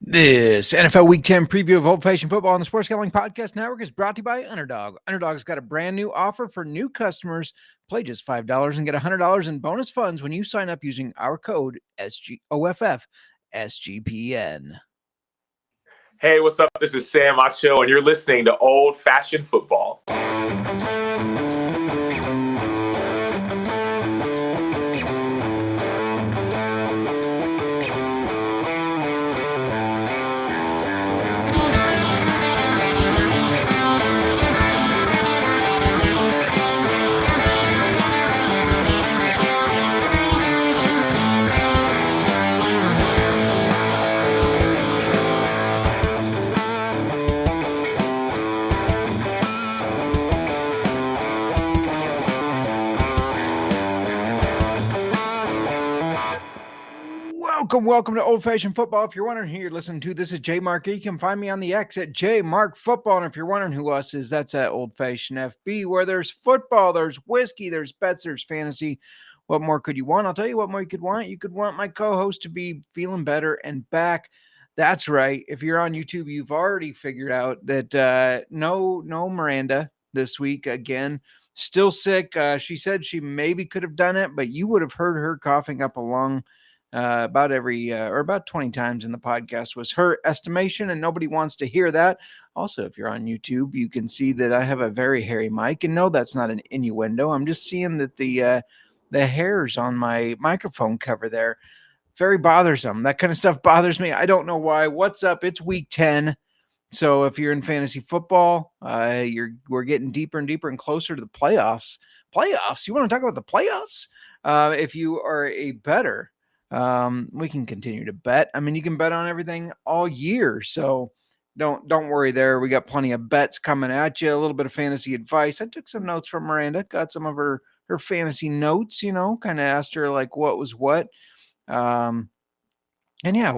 This NFL Week 10 preview of Old Fashioned Football on the Sports Gambling Podcast Network is brought to you by Underdog. Underdog's got a brand new offer for new customers. Play just $5 and get $100 in bonus funds when you sign up using our code SGPN. Hey, what's up? This is Sam Acho, and you're listening to Old Fashioned Football. Welcome to Old Fashioned Football. If you're wondering who you're listening to, this is JMark. You can find me on the X at JMark Football. And if you're wondering who us is, that's at Old Fashioned FB, where there's football, there's whiskey, there's bets, there's fantasy. What more could you want? I'll tell you what more you could want. You could want my co-host to be feeling better and back. That's right. If you're on YouTube, you've already figured out that no Miranda this week again. Still sick. She said she maybe could have done it, but you would have heard her coughing up a lung. About 20 times in the podcast was her estimation, and nobody wants to hear that. Also, if you're on YouTube, you can see that I have a very hairy mic, and no, that's not an innuendo. I'm just seeing that the hairs on my microphone cover there, very bothersome. That kind of stuff bothers me. I don't know why. What's up? It's week 10. So if you're in fantasy football, we're getting deeper and deeper and closer to the playoffs. Playoffs? You want to talk about the playoffs? If you are a bettor, we can continue to bet. I mean, you can bet on everything all year, so don't worry there. We got plenty of bets coming at you. A little bit of fantasy advice. I took some notes from Miranda, got some of her fantasy notes, kind of asked her like what was what. And yeah,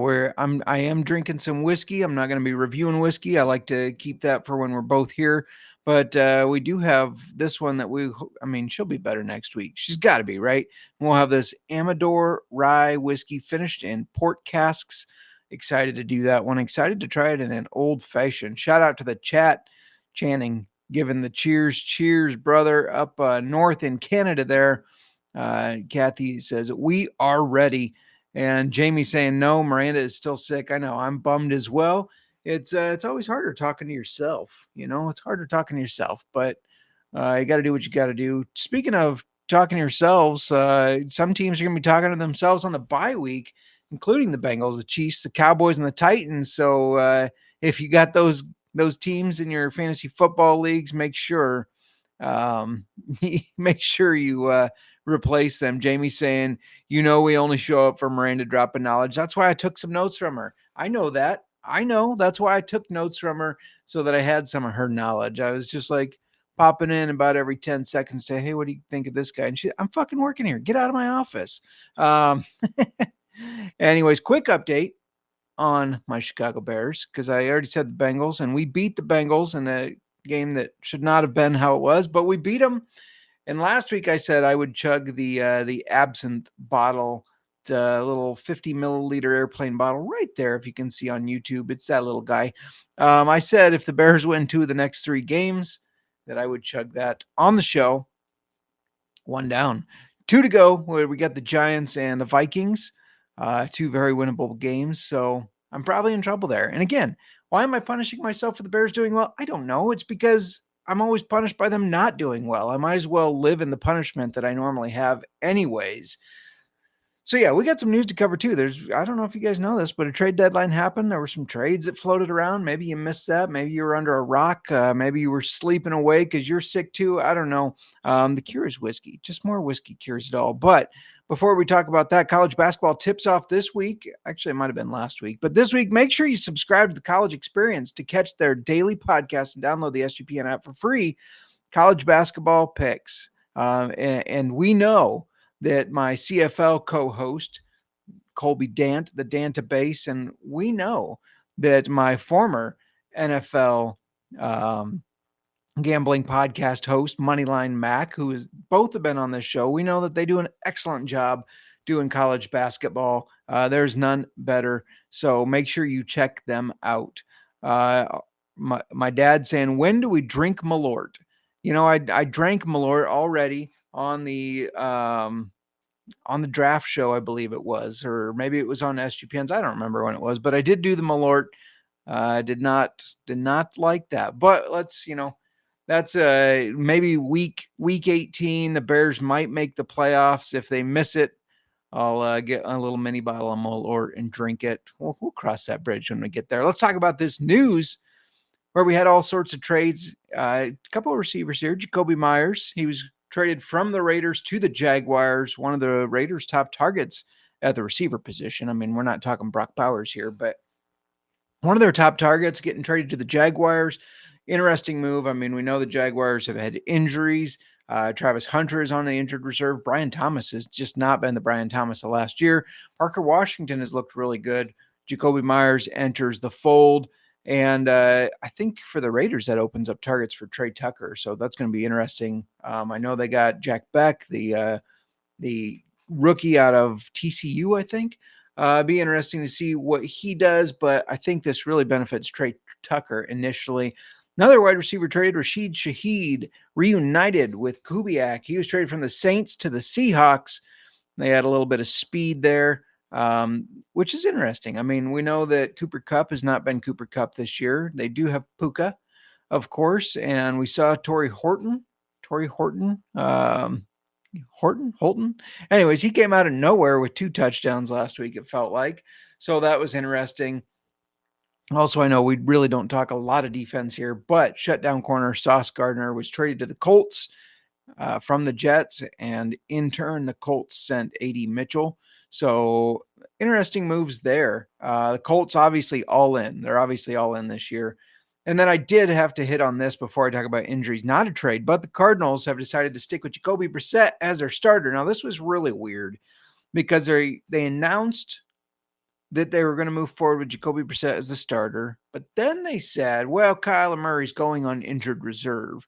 I am drinking some whiskey. I'm not going to be reviewing whiskey. I like to keep that for when we're both here. But we do have this one that she'll be better next week. She's got to be, right? We'll have this Amador rye whiskey finished in port casks. Excited to do that one. Excited to try it in an old fashioned. Shout out to the chat, Channing, giving the cheers, brother, up north in Canada there. Kathy says, we are ready. And Jamie saying, no, Miranda is still sick. I know, I'm bummed as well. It's always harder talking to yourself. It's harder talking to yourself, but you got to do what you got to do. Speaking of talking to yourselves, some teams are going to be talking to themselves on the bye week, including the Bengals, the Chiefs, the Cowboys, and the Titans. So if you got those teams in your fantasy football leagues, make sure you replace them. Jamie saying, we only show up for Miranda dropping knowledge. That's why I took some notes from her. I know that. That's why I took notes from her, so that I had some of her knowledge. I was just like popping in about every 10 seconds to, hey, what do you think of this guy? And I'm fucking working here. Get out of my office. Anyways, quick update on my Chicago Bears, because I already said the Bengals, and we beat the Bengals in a game that should not have been how it was, but we beat them. And last week I said I would chug the absinthe bottle, little 50 milliliter airplane bottle right there. If you can see on YouTube, it's that little guy. I said if the Bears win 2 of the next 3 games, that I would chug that on the show. 1 down, 2 to go. Where we got the Giants and the Vikings, 2 very winnable games. So I'm probably in trouble there. And again, why am I punishing myself for the Bears doing well? I don't know. It's because I'm always punished by them not doing well. I might as well live in the punishment that I normally have anyways. So yeah, we got some news to cover too. I don't know if you guys know this, but a trade deadline happened. There were some trades that floated around. Maybe you missed that. Maybe you were under a rock. Maybe you were sleeping away because you're sick too. I don't know. The cure is whiskey. Just more whiskey cures it all. But before we talk about that, college basketball tips off this week. Actually, it might have been last week. But this week, make sure you subscribe to the College Experience to catch their daily podcast and download the SGPN app for free. College basketball picks. And we know that my CFL co-host, Colby Dant, the Dantabase, and we know that my former NFL gambling podcast host, Moneyline Mac, both have been on this show. We know that they do an excellent job doing college basketball There's none better. So make sure you check them out. My dad saying, when do we drink Malort? I drank Malort already on the draft show, I believe it was, or maybe it was on SGPNs. I don't remember when it was, but I did do the Malort. Did not like that. But that's maybe week 18. The Bears might make the playoffs. If they miss it, I'll get a little mini bottle of Malort and drink it. We'll cross that bridge when we get there. Let's talk about this news where we had all sorts of trades. A couple of receivers here. Jacoby Myers, he was traded from the Raiders to the Jaguars, one of the Raiders' top targets at the receiver position. I mean, we're not talking Brock Bowers here, but one of their top targets getting traded to the Jaguars. Interesting move. I mean, we know the Jaguars have had injuries. Travis Hunter is on the injured reserve. Brian Thomas has just not been the Brian Thomas of last year. Parker Washington has looked really good. Jacoby Myers enters the fold. And I think for the Raiders, that opens up targets for Trey Tucker. So that's going to be interesting. I know they got Jack Beck, the rookie out of TCU, I think. Be interesting to see what he does, but I think this really benefits Trey Tucker initially. Another wide receiver traded, Rashid Shaheed, reunited with Kubiak. He was traded from the Saints to the Seahawks. They had a little bit of speed there, which is interesting. I mean, we know that Cooper Kupp has not been Cooper Kupp this year. They do have Puka, of course, and we saw Holton. Anyways, he came out of nowhere with 2 touchdowns last week, it felt like. So that was interesting. Also, I know we really don't talk a lot of defense here, but shutdown corner Sauce Gardner was traded to the Colts from the Jets, and in turn, the Colts sent A.D. Mitchell. So interesting moves there. The Colts obviously all in. They're obviously all in this year. And then I did have to hit on this before I talk about injuries, not a trade, but the Cardinals have decided to stick with Jacoby Brissett as their starter. Now, this was really weird because they announced that they were going to move forward with Jacoby Brissett as the starter, but then they said, well, Kyler Murray's going on injured reserve.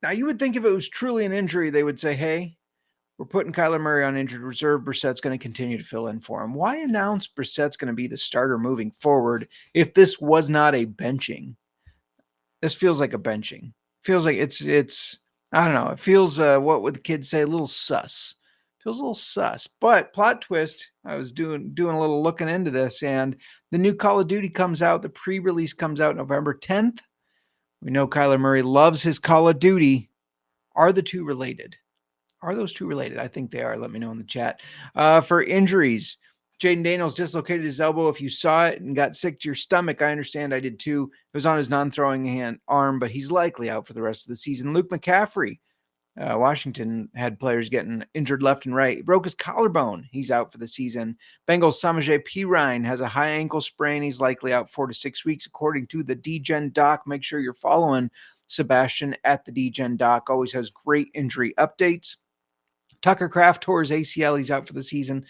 Now, you would think if it was truly an injury, they would say, hey, we're putting Kyler Murray on injured reserve. Brissett's going to continue to fill in for him. Why announce Brissett's going to be the starter moving forward if this was not a benching? This feels like a benching. Feels like it's I don't know. It feels, what would the kids say, a little sus. Feels a little sus. But plot twist, I was doing a little looking into this, and the new Call of Duty comes out. The pre-release comes out November 10th. We know Kyler Murray loves his Call of Duty. Are the two related? Are those two related? I think they are. Let me know in the chat. For injuries, Jaden Daniels dislocated his elbow. If you saw it and got sick to your stomach, I understand. I did too. It was on his non-throwing arm, but he's likely out for the rest of the season. Luke McCaffrey, Washington had players getting injured left and right. He broke his collarbone. He's out for the season. Bengals Samaje Perine has a high ankle sprain. He's likely out 4 to 6 weeks, according to the DGen Doc. Make sure you're following Sebastian at the DGen Doc. Always has great injury updates. Tucker Kraft tore his ACL. He's out for the season.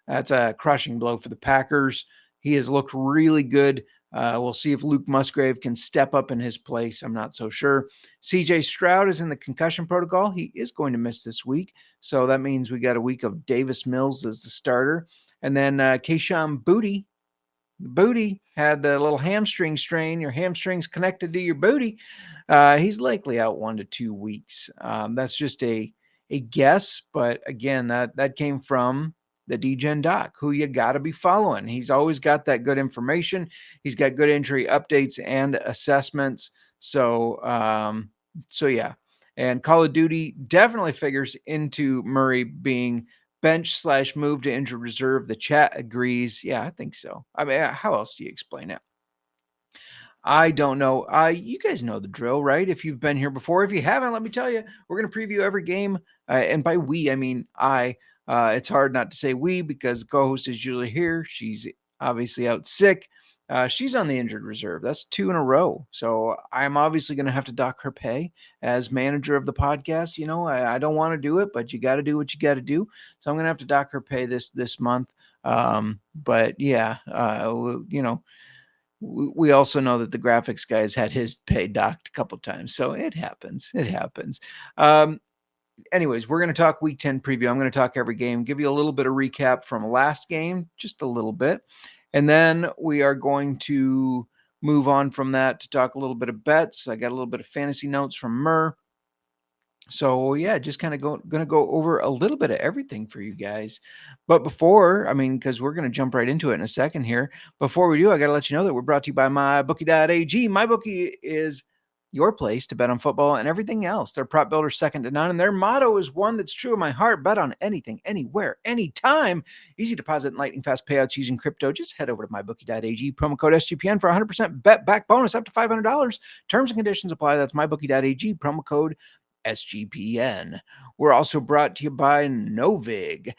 That's a crushing blow for the Packers. He has looked really good. We'll see if Luke Musgrave can step up in his place. I'm not so sure. CJ Stroud is in the concussion protocol. He is going to miss this week. So that means we got a week of Davis Mills as the starter. And then Kayshon Booty had the little hamstring strain. Your hamstring's connected to your booty. He's likely out 1 to 2 weeks. That's just a guess. But again, that came from the DGen Doc, who you got to be following. He's always got that good information. He's got good injury updates and assessments. So yeah. And Call of Duty definitely figures into Murray being bench / move to injured reserve. The chat agrees. Yeah, I think so. I mean, how else do you explain it? I don't know. You guys know the drill, right? If you've been here before. If you haven't, let me tell you, we're going to preview every game. And by we, I mean I. It's hard not to say we because the co-host is usually here. She's obviously out sick. She's on the injured reserve. That's 2 in a row. So I'm obviously going to have to dock her pay as manager of the podcast. You know, I don't want to do it, but you got to do what you got to do. So I'm going to have to dock her pay this month. But yeah, you know, we also know that the graphics guy's had his pay docked a couple times. So it happens. anyways, we're going to talk week 10 preview. I'm going to talk every game, give you a little bit of recap from last game, just a little bit. And then we are going to move on from that to talk a little bit of bets. I got a little bit of fantasy notes from Murr. So yeah, just kind of going to go over a little bit of everything for you guys. But before, because we're going to jump right into it in a second here. Before we do, I got to let you know that we're brought to you by MyBookie.ag. MyBookie is your place to bet on football and everything else. Their prop builder second to none, and their motto is one that's true in my heart: bet on anything, anywhere, anytime. Easy deposit and lightning fast payouts using crypto. Just head over to MyBookie.ag, promo code SGPN for 100% bet back bonus up to $500. Terms and conditions apply. That's MyBookie.ag, promo code SGPN. We're also brought to you by Novig.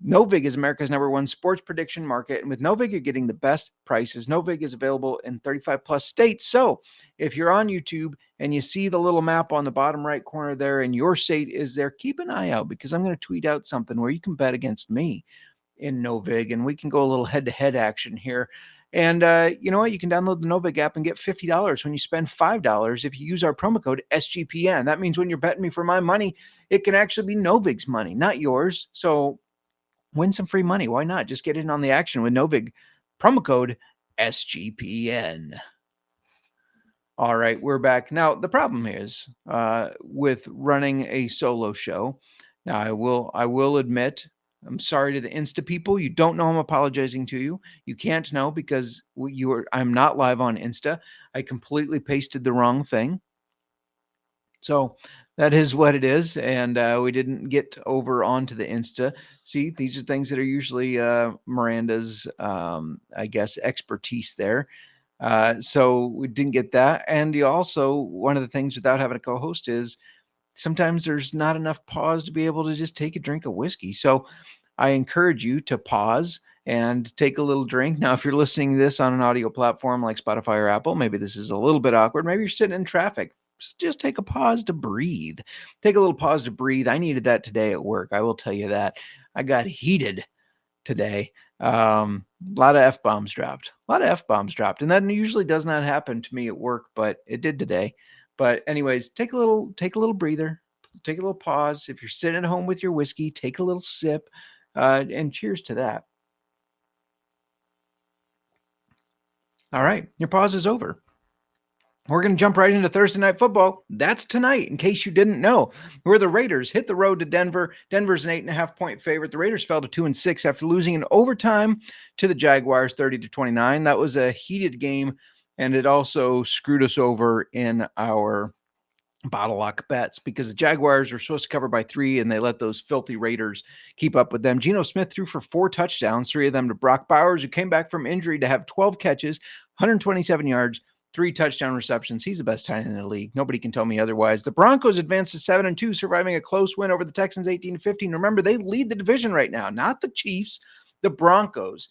Novig is America's #1 sports prediction market, and with Novig, you're getting the best prices. Novig is available in 35 plus states. So if you're on YouTube and you see the little map on the bottom right corner there and your state is there, keep an eye out, because I'm going to tweet out something where you can bet against me in Novig, and we can go a little head-to-head action here. And you know what? You can download the Novig app and get $50 when you spend $5 if you use our promo code SGPN. That means when you're betting me for my money, it can actually be Novig's money, not yours. So win some free money. Why not? Just get in on the action with Novig. Promo code SGPN. All right, we're back. Now, the problem is with running a solo show. Now, I will admit, I'm sorry to the Insta people. You don't know I'm apologizing to you. You can't know because I'm not live on Insta. I completely pasted the wrong thing. So that is what it is. And we didn't get over onto the Insta. See, these are things that are usually Miranda's, I guess, expertise there. So we didn't get that. And you also, one of the things without having a co-host is sometimes there's not enough pause to be able to just take a drink of whiskey. So I encourage you to pause and take a little drink. Now, if you're listening to this on an audio platform like Spotify or Apple, maybe this is a little bit awkward. Maybe you're sitting in traffic. Just take a pause to breathe. Take a little pause to breathe. I needed that today at work. I will tell you that. I got heated today. A lot of F-bombs dropped. And that usually does not happen to me at work, but it did today. But anyways, take a little breather, take a little pause. If you're sitting at home with your whiskey, take a little sip, and cheers to that. All right, your pause is over. We're going to jump right into Thursday Night Football. That's tonight, in case you didn't know, where the Raiders hit the road to Denver. Denver's an 8.5-point favorite. The Raiders fell to 2-6 after losing in overtime to the Jaguars 30-29. That was a heated game, and it also screwed us over in our bottle lock bets because the Jaguars were supposed to cover by 3, and they let those filthy Raiders keep up with them. Geno Smith threw for 4 touchdowns, 3 of them to Brock Bowers, who came back from injury to have 12 catches, 127 yards, 3 touchdown receptions. He's the best tight end in the league. Nobody can tell me otherwise. The Broncos advanced to 7-2, surviving a close win over the Texans 18-15. Remember, they lead the division right now, not the Chiefs, the Broncos.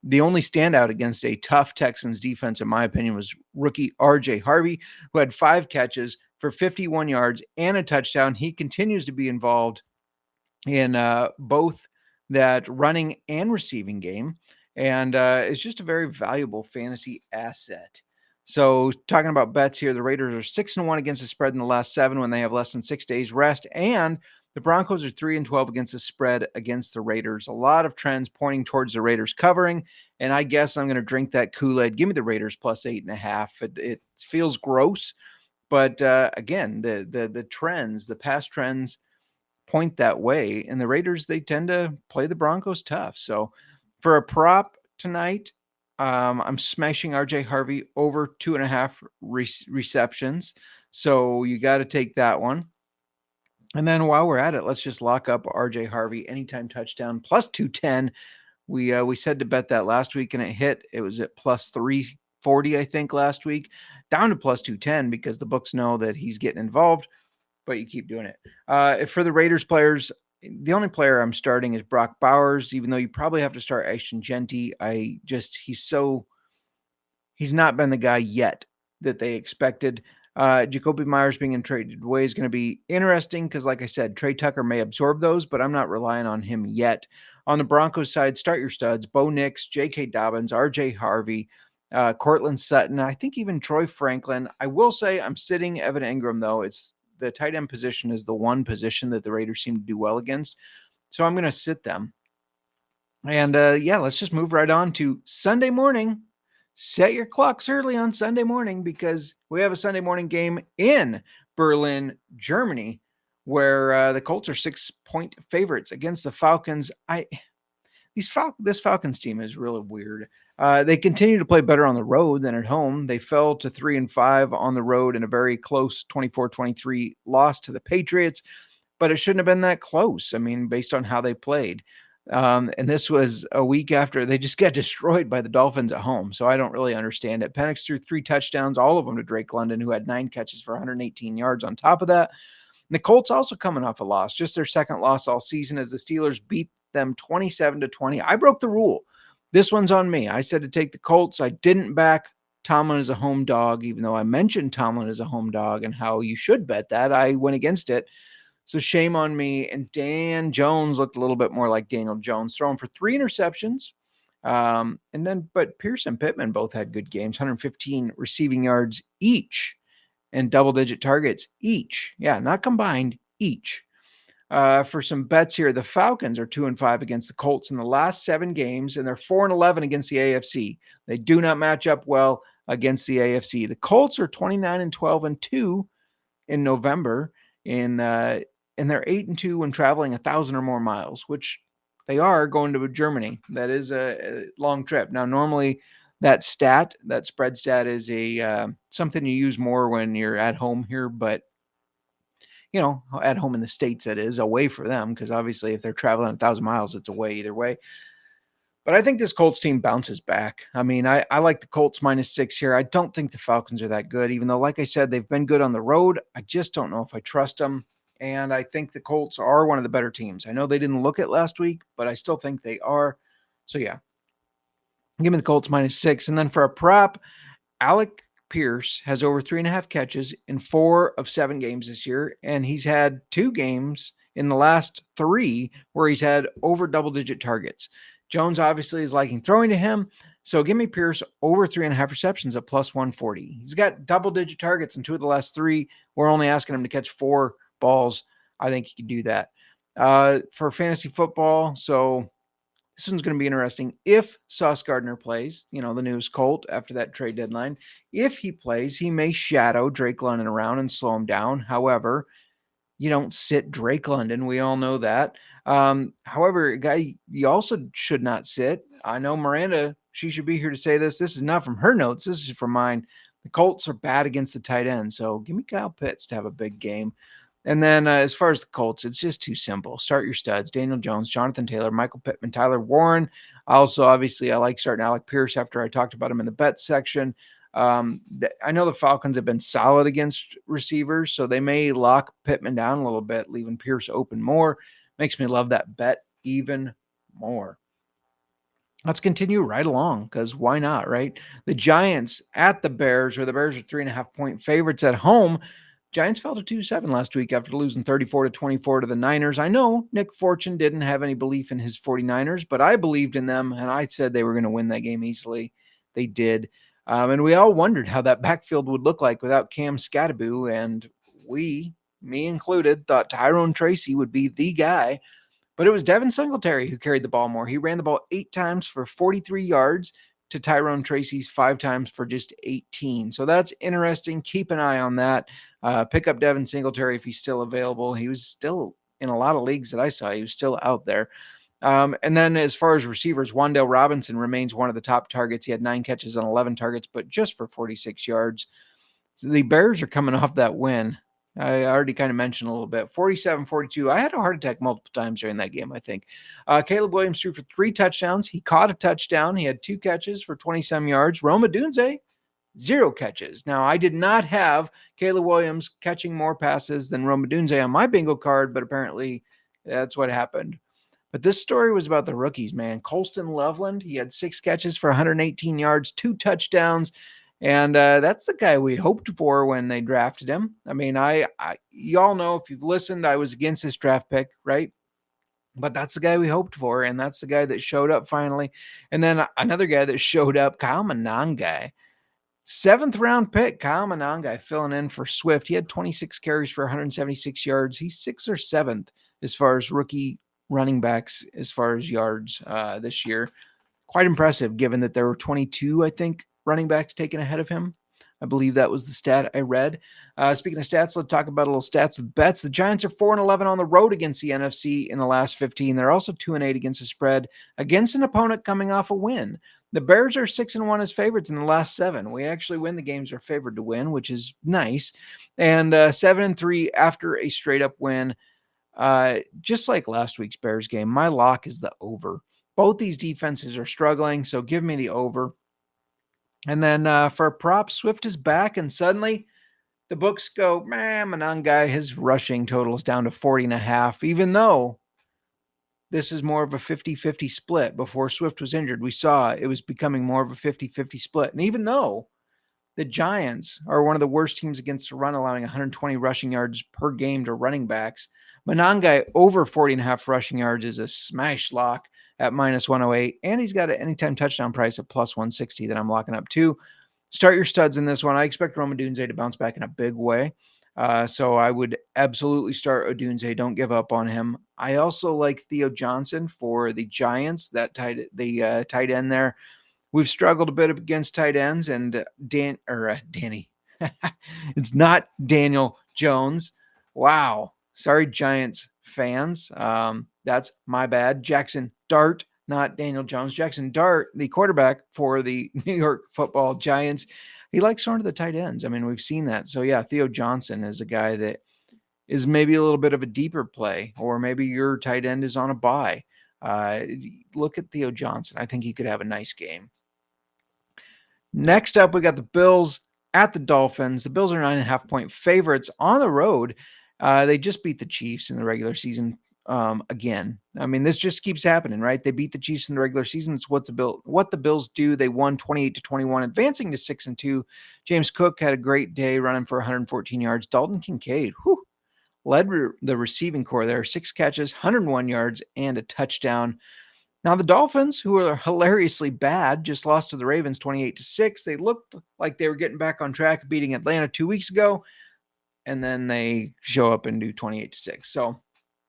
The only standout against a tough Texans defense, in my opinion, was rookie RJ Harvey, who had 5 catches for 51 yards and a touchdown. He continues to be involved in both that running and receiving game. And it's just a very valuable fantasy asset. So talking about bets here, the Raiders are 6-1 against the spread in the last 7 when they have less than 6 days rest. And the Broncos are 3-12 against the spread against the Raiders. A lot of trends pointing towards the Raiders covering. And I guess I'm going to drink that Kool-Aid. Give me the Raiders plus 8.5. It feels gross. But again, the trends, the past trends point that way. And the Raiders, they tend to play the Broncos tough. So for a prop tonight, I'm smashing RJ Harvey over 2.5 receptions. So you got to take that one. And then while we're at it, let's just lock up RJ Harvey anytime touchdown plus 210. We said to bet that last week and it hit. It was at plus 340, I think, last week, down to plus 210 because the books know that he's getting involved, but you keep doing it. For the Raiders players, the only player I'm starting is Brock Bowers, even though you probably have to start Ashton Genty. He's not been the guy yet that they expected. Jacoby Myers being in traded away is going to be interesting because, like I said, Trey Tucker may absorb those, but I'm not relying on him yet. On the Broncos side, start your studs: Bo Nix, J.K. Dobbins, R.J. Harvey, Cortland Sutton, I think even Troy Franklin. I will say I'm sitting Evan Ingram, though. It's the tight end position is the one position that the Raiders seem to do well against. So I'm going to sit them. And let's just move right on to Sunday morning. Set your clocks early on Sunday morning because we have a Sunday morning game in Berlin, Germany, where the Colts are 6-point favorites against the Falcons. This Falcons team is really weird. They continue to play better on the road than at home. They fell to 3-5 on the road in a very close 24-23 loss to the Patriots, but it shouldn't have been that close. I mean, based on how they played. And this was a week after they just got destroyed by the Dolphins at home. So I don't really understand it. Penix threw 3 touchdowns, all of them to Drake London, who had 9 catches for 118 yards on top of that. And the Colts also coming off a loss, just their second loss all season as the Steelers beat them 27-20. I broke the rule. This one's on me. I said to take the Colts. I didn't back Tomlin as a home dog, even though I mentioned Tomlin as a home dog and how you should bet that. I went against it. So shame on me. And Dan Jones looked a little bit more like Daniel Jones, throwing for 3 interceptions. But Pierce and Pittman both had good games, 115 receiving yards each and double-digit targets each. Yeah, not combined, each. For some bets here, the Falcons are 2-5 against the Colts in the last 7 games, and they're 4-11 against the AFC. They do not match up well against the AFC. The Colts are 29-12-2 in November, and they're 8-2 when traveling 1,000 or more miles, which they are going to Germany. That is a long trip. Now, normally that spread stat is something you use more when you're at home here, but at home in the States, that is away for them. Because obviously if they're traveling 1,000 miles, it's away either way. But I think this Colts team bounces back. I mean, I like the Colts -6 here. I don't think the Falcons are that good, even though, like I said, they've been good on the road. I just don't know if I trust them. And I think the Colts are one of the better teams. I know they didn't look it last week, but I still think they are. So yeah, give me the Colts -6. And then for a prop, Alec Pierce has over 3.5 catches in 4 of 7 games this year. And he's had 2 games in the last 3 where he's had over double-digit targets. Jones obviously is liking throwing to him. So give me Pierce over 3.5 receptions at +140. He's got double-digit targets in 2 of the last 3. We're only asking him to catch 4 balls. I think he can do that. For fantasy football, so this one's going to be interesting. If Sauce Gardner plays, the news Colt after that trade deadline, if he plays, he may shadow Drake London around and slow him down. However, you don't sit Drake London. We all know that. However, a guy you also should not sit. I know Miranda, she should be here to say this. This is not from her notes. This is from mine. The Colts are bad against the tight end. So give me Kyle Pitts to have a big game. And then as far as the Colts, it's just too simple. Start your studs. Daniel Jones, Jonathan Taylor, Michael Pittman, Tyler Warren. Also, obviously, I like starting Alec Pierce after I talked about him in the bet section. I know the Falcons have been solid against receivers, so they may lock Pittman down a little bit, leaving Pierce open more. Makes me love that bet even more. Let's continue right along because why not, right? The Giants at the Bears, where the Bears are 3.5-point favorites at home. Giants fell to 2-7 last week after losing 34-24 to the Niners. I know Nick Fortune didn't have any belief in his 49ers, but I believed in them, and I said they were going to win that game easily. They did. And we all wondered how that backfield would look like without Cam Scatterby, and we, me included, thought Tyrone Tracy would be the guy. But it was Devin Singletary who carried the ball more. He ran the ball 8 times for 43 yards to Tyrone Tracy's 5 times for just 18. So that's interesting. Keep an eye on that. Pick up Devin Singletary if he's still available. He was still in a lot of leagues that I saw. He was still out there. And then as far as receivers, Wan'Dale Robinson remains one of the top targets. He had 9 catches on 11 targets, but just for 46 yards. So the Bears are coming off that win. I already kind of mentioned a little bit. 47-42. I had a heart attack multiple times during that game, I think. Caleb Williams threw for 3 touchdowns. He caught a touchdown. He had 2 catches for 20-some yards. Rome Odunze, 0 catches. Now, I did not have Caleb Williams catching more passes than Rome Odunze on my bingo card, but apparently that's what happened. But this story was about the rookies, man. Colston Loveland, he had 6 catches for 118 yards, 2 touchdowns. And that's the guy we hoped for when they drafted him. I mean, y'all know if you've listened, I was against this draft pick, right? But that's the guy we hoped for, and that's the guy that showed up finally. And then another guy that showed up, Kyle Monangai, 7th round pick, Kyle Monangai filling in for Swift. He had 26 carries for 176 yards. He's 6th or 7th as far as rookie running backs, as far as yards this year. Quite impressive given that there were 22, I think, running backs taken ahead of him. I believe that was the stat I read. Speaking of stats, let's talk about a little stats with bets. The Giants are 4-11 on the road against the NFC in the last 15. They're also 2-8 against the spread against an opponent coming off a win. The Bears are 6-1 as favorites in the last 7. We actually win the games are favored to win, which is nice. And 7-3 after a straight up win. Just like last week's Bears game, my lock is the over. Both these defenses are struggling, so give me the over. And then for props, Swift is back, and suddenly the books go, man, Monangai, his rushing total is down to 40.5, even though this is more of a 50-50 split. Before Swift was injured, we saw it was becoming more of a 50-50 split. And even though the Giants are one of the worst teams against the run, allowing 120 rushing yards per game to running backs, Monangai over 40.5 rushing yards is a smash lock at minus 108. And he's got an anytime touchdown price at plus 160 that I'm locking up too. Start your studs in this one. I expect Rome Odunze to bounce back in a big way. So I would absolutely start Odunze. Don't give up on him. I also like Theo Johnson for the Giants, that tight end there. We've struggled a bit against tight ends, and Danny. It's not Daniel Jones. Wow. Sorry, Giants fans. That's my bad. Jackson Dart, not Daniel Jones. Jackson Dart, the quarterback for the New York Football Giants. He likes sort of the tight ends. I mean, we've seen that. So, yeah, Theo Johnson is a guy that is maybe a little bit of a deeper play, or maybe your tight end is on a bye. Look at Theo Johnson. I think he could have a nice game. Next up, we got the Bills at the Dolphins. The Bills are 9.5-point favorites on the road. They just beat the Chiefs in the regular season again. I mean, this just keeps happening, right? They beat the Chiefs in the regular season. It's what the Bills do. They won 28-21, advancing to 6-2. James Cook had a great day running for 114 yards. Dalton Kincaid, led the receiving corps there. 6 catches, 101 yards, and a touchdown. Now, the Dolphins, who are hilariously bad, just lost to the Ravens 28-6. They looked like they were getting back on track, beating Atlanta 2 weeks ago, and then they show up and do 28-6. So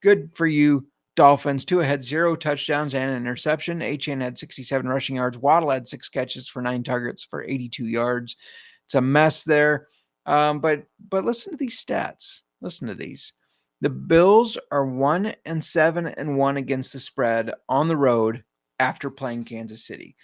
good for you, Dolphins. 2 ahead, 0 touchdowns and an interception. Achane had 67 rushing yards. Waddle had 6 catches for 9 targets for 82 yards. It's a mess there. But listen to these stats. Listen to these. The Bills are 1-7-1 against the spread on the road after playing Kansas City.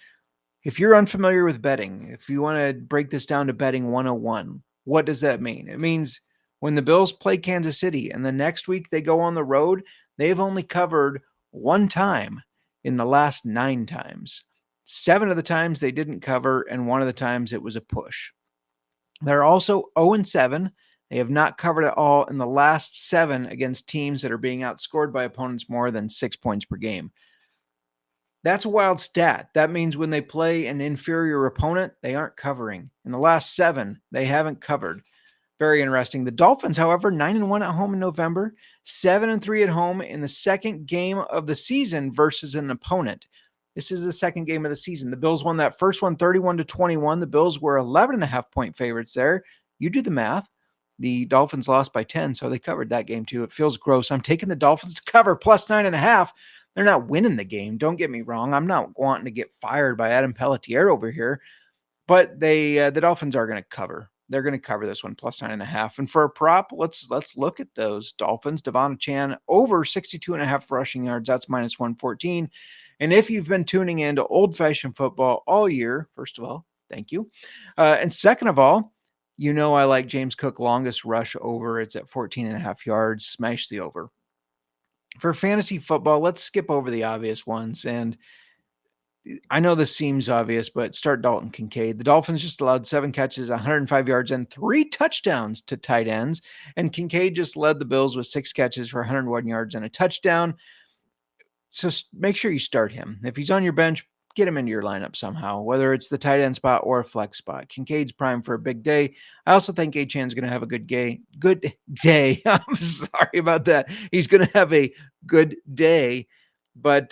If you're unfamiliar with betting, if you want to break this down to betting 101, what does that mean? It means when the Bills play Kansas City and the next week they go on the road, they've only covered 1 time in the last 9 times. 7 of the times they didn't cover, and 1 of the times it was a push. They're also 0-7. They have not covered at all in the last 7 against teams that are being outscored by opponents more than 6 points per game. That's a wild stat. That means when they play an inferior opponent, they aren't covering. In the last 7, they haven't covered. Very interesting. The Dolphins, however, 9-1 at home in November, 7-3 at home in the second game of the season versus an opponent. This is the second game of the season. The Bills won that first one 31-21. The Bills were 11.5-point favorites there. You do the math. The Dolphins lost by 10, so they covered that game too. It feels gross. I'm taking the Dolphins to cover plus 9.5. They're not winning the game. Don't get me wrong. I'm not wanting to get fired by Adam Pelletier over here, but the Dolphins are going to cover. They're going to cover this one plus 9.5. And for a prop, let's look at those Dolphins. Devon Chan over 62.5 rushing yards. That's minus 114. And if you've been tuning in to old-fashioned football all year, first of all, thank you. And second of all, you know I like James Cook longest rush over. It's at 14.5 yards. Smash the over. For fantasy football, let's skip over the obvious ones. And I know this seems obvious, but start Dalton Kincaid. The Dolphins just allowed 7 catches, 105 yards, and 3 touchdowns to tight ends. And Kincaid just led the Bills with 6 catches for 101 yards and a touchdown. So make sure you start him. If he's on your bench, get him into your lineup somehow, whether it's the tight end spot or a flex spot. Kincaid's prime for a big day. I also think Achan's going to have a good day. I'm sorry about that. He's going to have a good day. But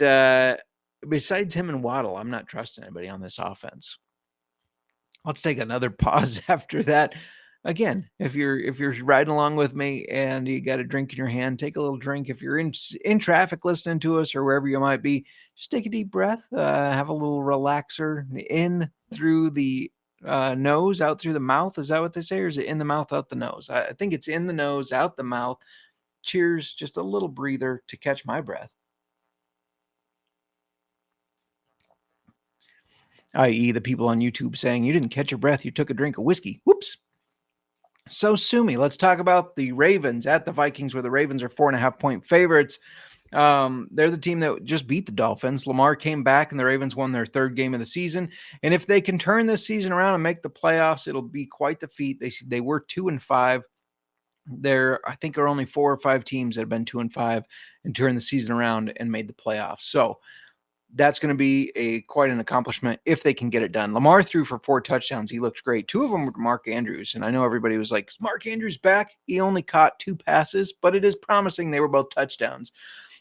besides him and Waddle, I'm not trusting anybody on this offense. Let's take another pause after that. Again, if you're riding along with me and you got a drink in your hand, take a little drink. If you're in traffic listening to us or wherever you might be, just take a deep breath, have a little relaxer in through the nose, out through the mouth. Is that what they say? Or is it in the mouth, out the nose? I think it's in the nose, out the mouth. Cheers, just a little breather to catch my breath. I.e., the people on YouTube saying, you didn't catch your breath, you took a drink of whiskey. Whoops. So, Sumi, let's talk about the Ravens at the Vikings, where the Ravens are 4.5-point favorites. They're the team that just beat the Dolphins. Lamar came back, and the Ravens won their third game of the season. And if they can turn this season around and make the playoffs, it'll be quite the feat. They were 2-5. There, I think, are only 4 or 5 teams that have been 2-5 and turned the season around and made the playoffs. So that's going to be quite an accomplishment if they can get it done. Lamar threw for 4 touchdowns. He looked great. 2 of them were Mark Andrews. And I know everybody was like, is Mark Andrews back? He only caught 2 passes, but it is promising they were both touchdowns.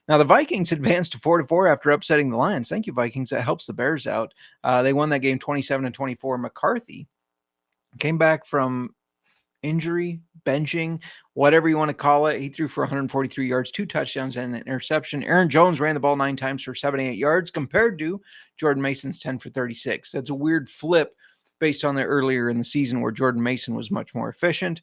Now, the Vikings advanced to 4-4 after upsetting the Lions. Thank you, Vikings. That helps the Bears out. They won that game 27-24. McCarthy came back from injury, benching, whatever you want to call it. He threw for 143 yards, 2 touchdowns, and an interception. Aaron Jones ran the ball 9 times for 78 yards compared to Jordan Mason's 10 for 36. That's a weird flip based on the earlier in the season where Jordan Mason was much more efficient.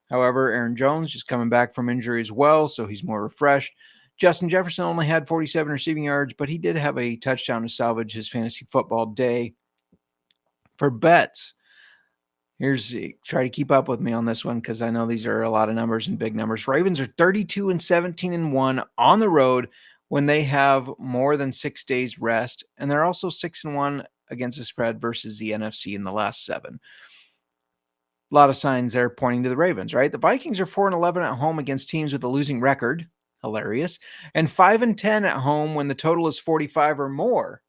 However, Aaron Jones just coming back from injury as well, so he's more refreshed. Justin Jefferson only had 47 receiving yards, but he did have a touchdown to salvage his fantasy football day. For bets, try to keep up with me on this one because I know these are a lot of numbers and big numbers. Ravens are 32-17-1 on the road when they have more than 6 days rest, and they're also 6-1 against the spread versus the NFC in the last 7. A lot of signs there pointing to the Ravens, right? The Vikings are 4-11 at home against teams with a losing record. Hilarious. And 5-10 at home when the total is 45 or more.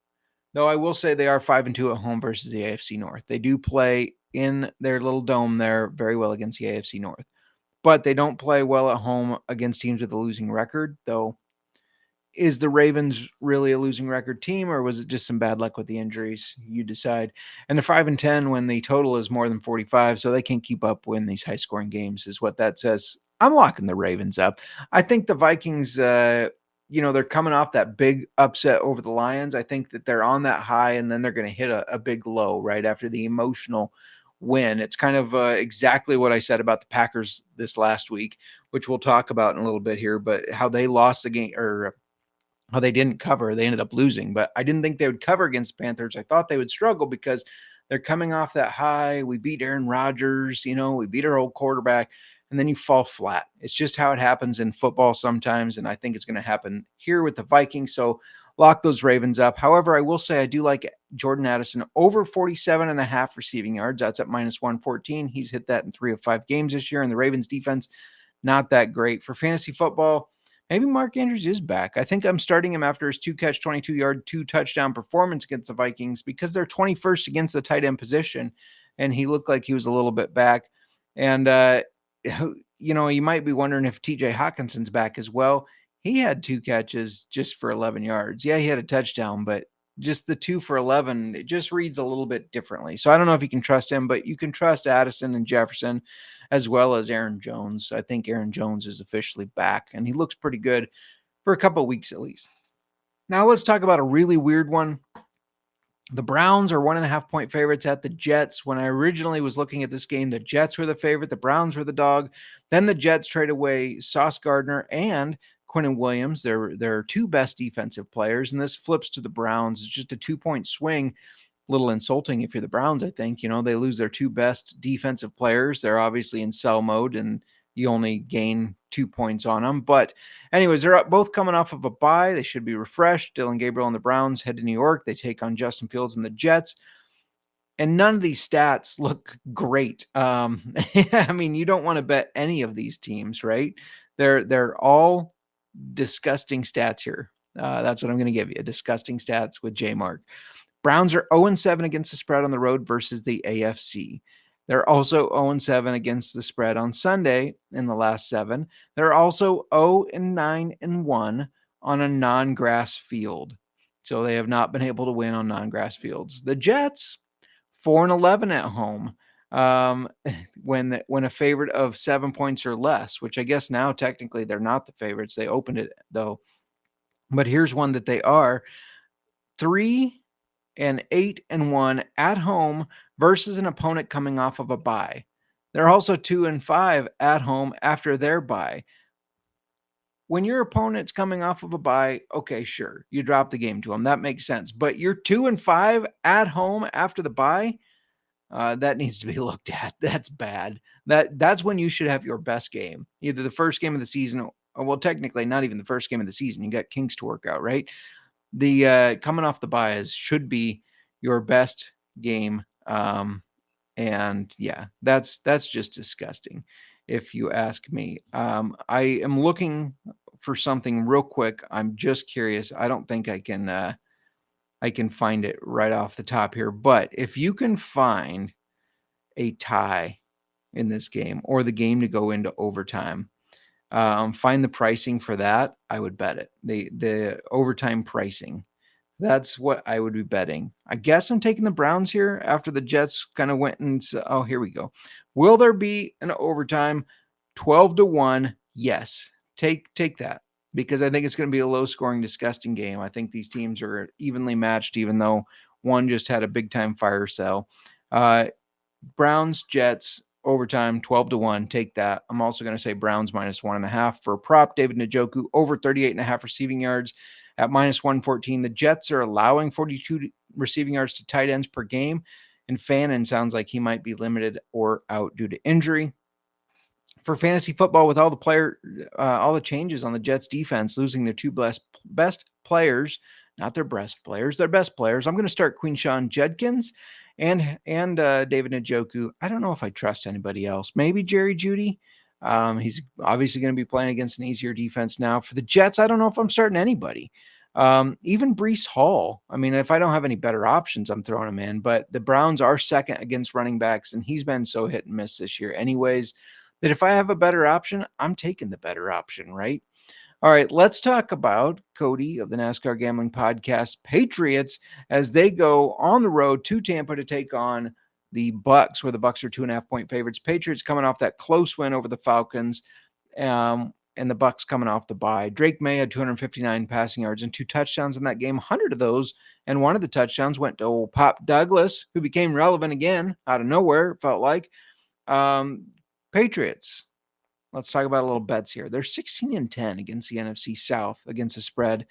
Though I will say they are 5-2 at home versus the AFC North. They do play in their little dome there very well against the AFC North. But they don't play well at home against teams with a losing record, though. Is the Ravens really a losing record team, or was it just some bad luck with the injuries? You decide. And they're 5-10 when the total is more than 45, so they can't keep up win these high-scoring games, is what that says. I'm locking the Ravens up. I think the Vikings, they're coming off that big upset over the Lions. I think that they're on that high, and then they're going to hit a big low right after the emotional win. It's kind of exactly what I said about the Packers this last week, which we'll talk about in a little bit here, but how they lost the game, or how they didn't cover. They ended up losing, but I didn't think they would cover against the Panthers. I thought they would struggle because they're coming off that high. We beat Aaron Rodgers, we beat our old quarterback, and then you fall flat. It's just how it happens in football sometimes, and I think it's going to happen here with the Vikings. So lock those Ravens up. However, I will say I do like Jordan Addison over 47.5 receiving yards. That's at minus 114. He's hit that in 3 of 5 games this year, and the Ravens defense, not that great. For fantasy football, maybe Mark Andrews is back. I think I'm starting him after his 2-catch, 22-yard, 2-touchdown performance against the Vikings because they're 21st against the tight end position, and he looked like he was a little bit back. And, you might be wondering if TJ Hawkinson's back as well. He had 2 catches just for 11 yards. Yeah, he had a touchdown, but just the 2 for 11, it just reads a little bit differently. So I don't know if you can trust him, but you can trust Addison and Jefferson as well as Aaron Jones. I think Aaron Jones is officially back, and he looks pretty good for a couple of weeks at least. Now let's talk about a really weird one. The Browns are 1.5-point favorites at the Jets. When I originally was looking at this game, the Jets were the favorite, the Browns were the dog. Then the Jets trade away Sauce Gardner and Quinnen Williams, their 2 best defensive players, and this flips to the Browns. It's just a 2-point swing. A little insulting if you're the Browns, I think. They lose their 2 best defensive players. They're obviously in sell mode, and you only gain 2 points on them. But anyways, they're both coming off of a bye. They should be refreshed. Dylan Gabriel and the Browns head to New York. They take on Justin Fields and the Jets. And none of these stats look great. You don't want to bet any of these teams, right? They're all disgusting stats here. That's what I'm going to give you. Disgusting stats with JMark. Browns are 0-7 against the spread on the road versus the AFC. They're also 0-7 against the spread on Sunday in the last 7. They're also 0-9-1 on a non-grass field. So they have not been able to win on non-grass fields. The Jets, 4-11 at home. When a favorite of 7 points or less, which I guess now technically they're not the favorites. They opened it though. But here's one that they are: 3-8-1 at home versus an opponent coming off of a bye. They're also 2-5 at home after their bye. When your opponent's coming off of a bye, okay, sure, you drop the game to them. That makes sense. But you're 2-5 at home after the bye. That needs to be looked at. That's bad. That's when you should have your best game, either the first game of the season, or well, technically not even the first game of the season. You got kinks to work out, right? The coming off the bye should be your best game. And yeah, that's just disgusting, if you ask me. I am looking for something real quick. I'm just curious. I don't think I can find it right off the top here, but if you can find a tie in this game or the game to go into overtime, find the pricing for that, I would bet it. The overtime pricing. That's what I would be betting. I guess I'm taking the Browns here after the Jets kind of went and oh, here we go. Will there be an overtime? 12-1. Yes. Take that, because I think it's going to be a low scoring, disgusting game. I think these teams are evenly matched, even though one just had a big time fire sale. Browns, Jets, overtime, 12-1. Take that. I'm also going to say Browns -1.5 for a prop. David Njoku over 38.5 receiving yards at -114. The Jets are allowing 42 receiving yards to tight ends per game, and Fannin sounds like he might be limited or out due to injury. For fantasy football, with all the changes on the Jets defense, losing their two best players, not their best players, their best players, I'm going to start Quinshon Judkins and David Njoku. I don't know if I trust anybody else. Maybe Jerry Jeudy. He's obviously going to be playing against an easier defense now. For the Jets, I don't know if I'm starting anybody. Even Breece Hall. I mean, if I don't have any better options, I'm throwing him in. But the Browns are second against running backs, and he's been so hit and miss this year anyways, that if I have a better option, I'm taking the better option, right? All right, let's talk about Cody of the NASCAR Gambling Podcast, Patriots, as they go on the road to Tampa to take on the Bucs, where the Bucs are 2.5-point favorites. Patriots coming off that close win over the Falcons, and the Bucs coming off the bye. Drake May had 259 passing yards and 2 touchdowns in that game. 100 of those, and one of the touchdowns went to old Pop Douglas, who became relevant again out of nowhere, it felt like. Patriots, let's talk about a little bets here. They're 16-10 against the NFC South against the spread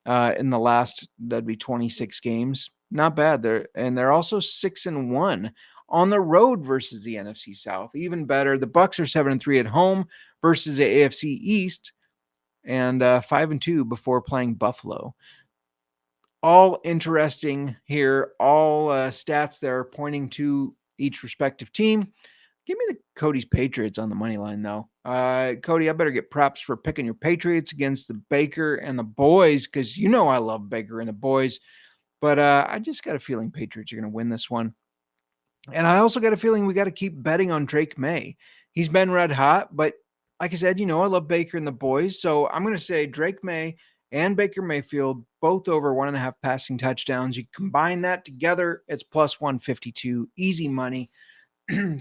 in the last, that'd be 26 games. Not bad. They're also 6-1 on the road versus the NFC South. Even better. The Bucs are 7-3 at home versus the AFC East, and 5-2 before playing Buffalo. All interesting here. All stats there pointing to each respective team. Give me the Cody's Patriots on the money line, though. Cody, I better get props for picking your Patriots against the Baker and the boys, because you know I love Baker and the boys. But I just got a feeling Patriots are going to win this one. And I also got a feeling we got to keep betting on Drake May. He's been red hot, but like I said, you know I love Baker and the boys. So I'm going to say Drake May and Baker Mayfield, both over 1.5 passing touchdowns. You combine that together, it's +152. Easy money.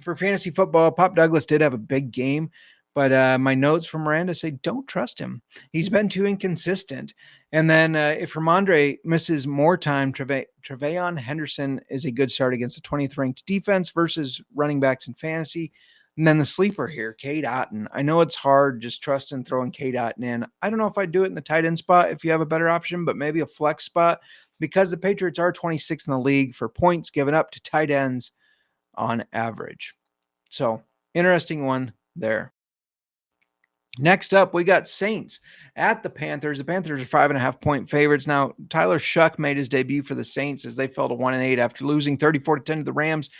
For fantasy football, Pop Douglas did have a big game, but my notes from Miranda say don't trust him. He's been too inconsistent. And then if Ramondre misses more time, Tre'Veon Henderson is a good start against the 20th ranked defense versus running backs in fantasy. And then the sleeper here, Cade Otton. I know it's hard just trusting throwing Cade Otton in. I don't know if I'd do it in the tight end spot if you have a better option, but maybe a flex spot, because the Patriots are 26th in the league for points given up to tight ends on average. So interesting one there. Next up, we got Saints at the Panthers. The Panthers are 5.5-point favorites. Now, Tyler Shuck made his debut for the Saints as they fell to 1-8 after losing 34-10 to the Rams.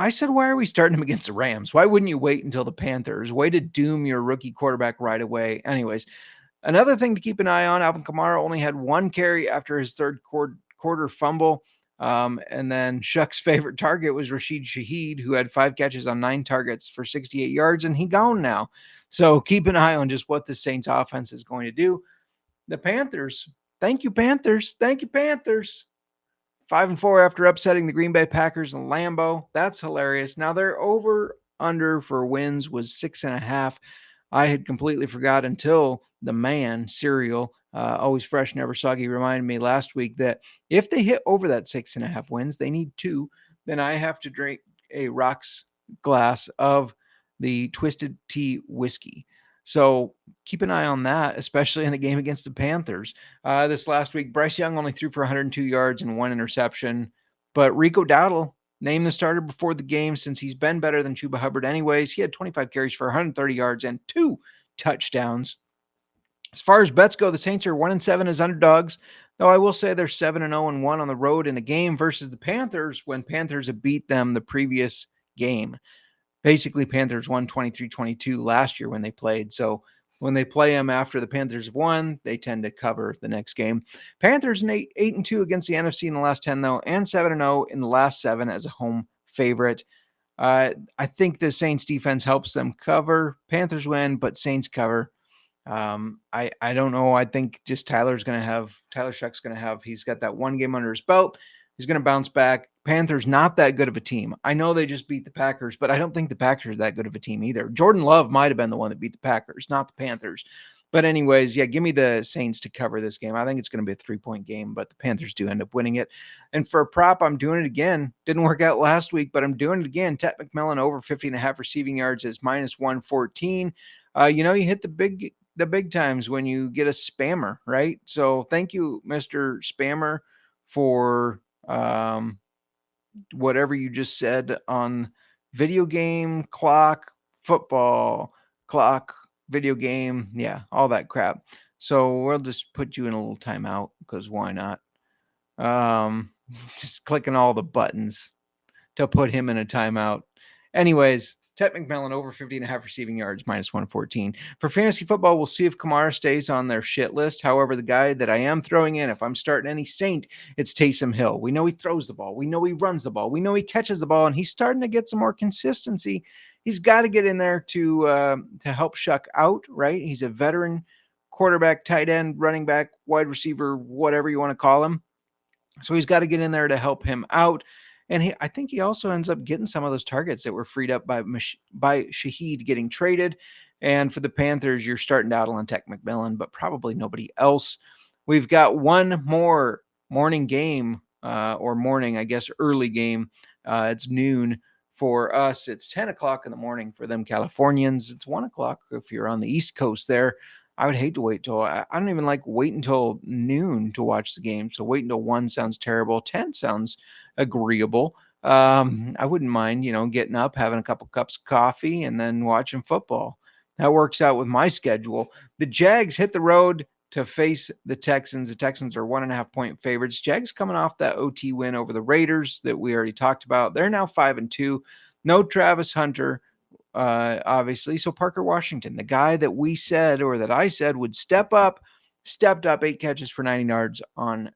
I said, why are we starting him against the Rams? Why wouldn't you wait until the Panthers? Way to doom your rookie quarterback right away. Anyways, another thing to keep an eye on, Alvin Kamara only had 1 carry after his third quarter fumble. And then Shuck's favorite target was Rashid Shaheed, who had 5 catches on 9 targets for 68 yards, and he gone now. So keep an eye on just what the Saints offense is going to do. The Panthers, thank you, Panthers. Thank you, Panthers. 5-4 after upsetting the Green Bay Packers in Lambeau. That's hilarious. Now their over under for wins was 6.5. I had completely forgot until the man, Cereal, always fresh, never soggy, reminded me last week that if they hit over that 6.5 wins, they need 2. Then I have to drink a rocks glass of the Twisted Tea whiskey. So keep an eye on that, especially in the game against the Panthers. This last week, Bryce Young only threw for 102 yards and 1 interception. But Rico Dowdle, named the starter before the game since he's been better than Chuba Hubbard anyways. He had 25 carries for 130 yards and 2 touchdowns. As far as bets go, the Saints are 1-7 as underdogs, though I will say they're 7-0-1 on the road in a game versus the Panthers when Panthers have beat them the previous game. Basically, Panthers won 23-22 last year when they played. So when they play them after the Panthers have won, they tend to cover the next game. Panthers 8-2 against the NFC in the last 10, though, and 7-0 in the last 7 as a home favorite. I think the Saints defense helps them cover. Panthers win, but Saints cover. I don't know. I think just Tyler Shuck's going to have, he's got that one game under his belt. He's going to bounce back. Panthers, not that good of a team. I know they just beat the Packers, but I don't think the Packers are that good of a team either. Jordan Love might have been the one that beat the Packers, not the Panthers. But anyways, yeah, give me the Saints to cover this game. I think it's going to be a 3-point game, but the Panthers do end up winning it. And for a prop, I'm doing it again. Didn't work out last week, but I'm doing it again. Tet McMillan over 50.5 receiving yards is -114. You hit the big times when you get a spammer, right? So thank you, Mr. Spammer, for whatever you just said on video game, clock, football, clock, video game. Yeah, all that crap. So we'll just put you in a little timeout because why not? Just clicking all the buttons to put him in a timeout. Anyways, Tet McMillan over 50.5 receiving yards, -114. For fantasy football, we'll see if Kamara stays on their shit list. However, the guy that I am throwing in, if I'm starting any Saint, it's Taysom Hill. We know he throws the ball. We know he runs the ball. We know he catches the ball, and he's starting to get some more consistency. He's got to get in there to help Shuck out, right? He's a veteran quarterback, tight end, running back, wide receiver, whatever you want to call him. So he's got to get in there to help him out. And I think he also ends up getting some of those targets that were freed up by Shaheed getting traded. And for the Panthers, you're starting Dowdle and Tet McMillan, but probably nobody else. We've got one more morning game, early game. It's noon for us. It's 10 o'clock in the morning for them Californians. It's 1 o'clock if you're on the East Coast there. I would hate to wait till I don't even like wait until noon to watch the game. So wait until 1 sounds terrible. 10 sounds agreeable. I wouldn't mind, getting up, having a couple cups of coffee, and then watching football. That works out with my schedule. The Jags hit the road to face the Texans. The Texans are 1.5-point favorites. Jags coming off that OT win over the Raiders that we already talked about. They're now 5-2. No Travis Hunter. Obviously. So Parker Washington, the guy that I said would step up, stepped up, 8 catches for 90 yards on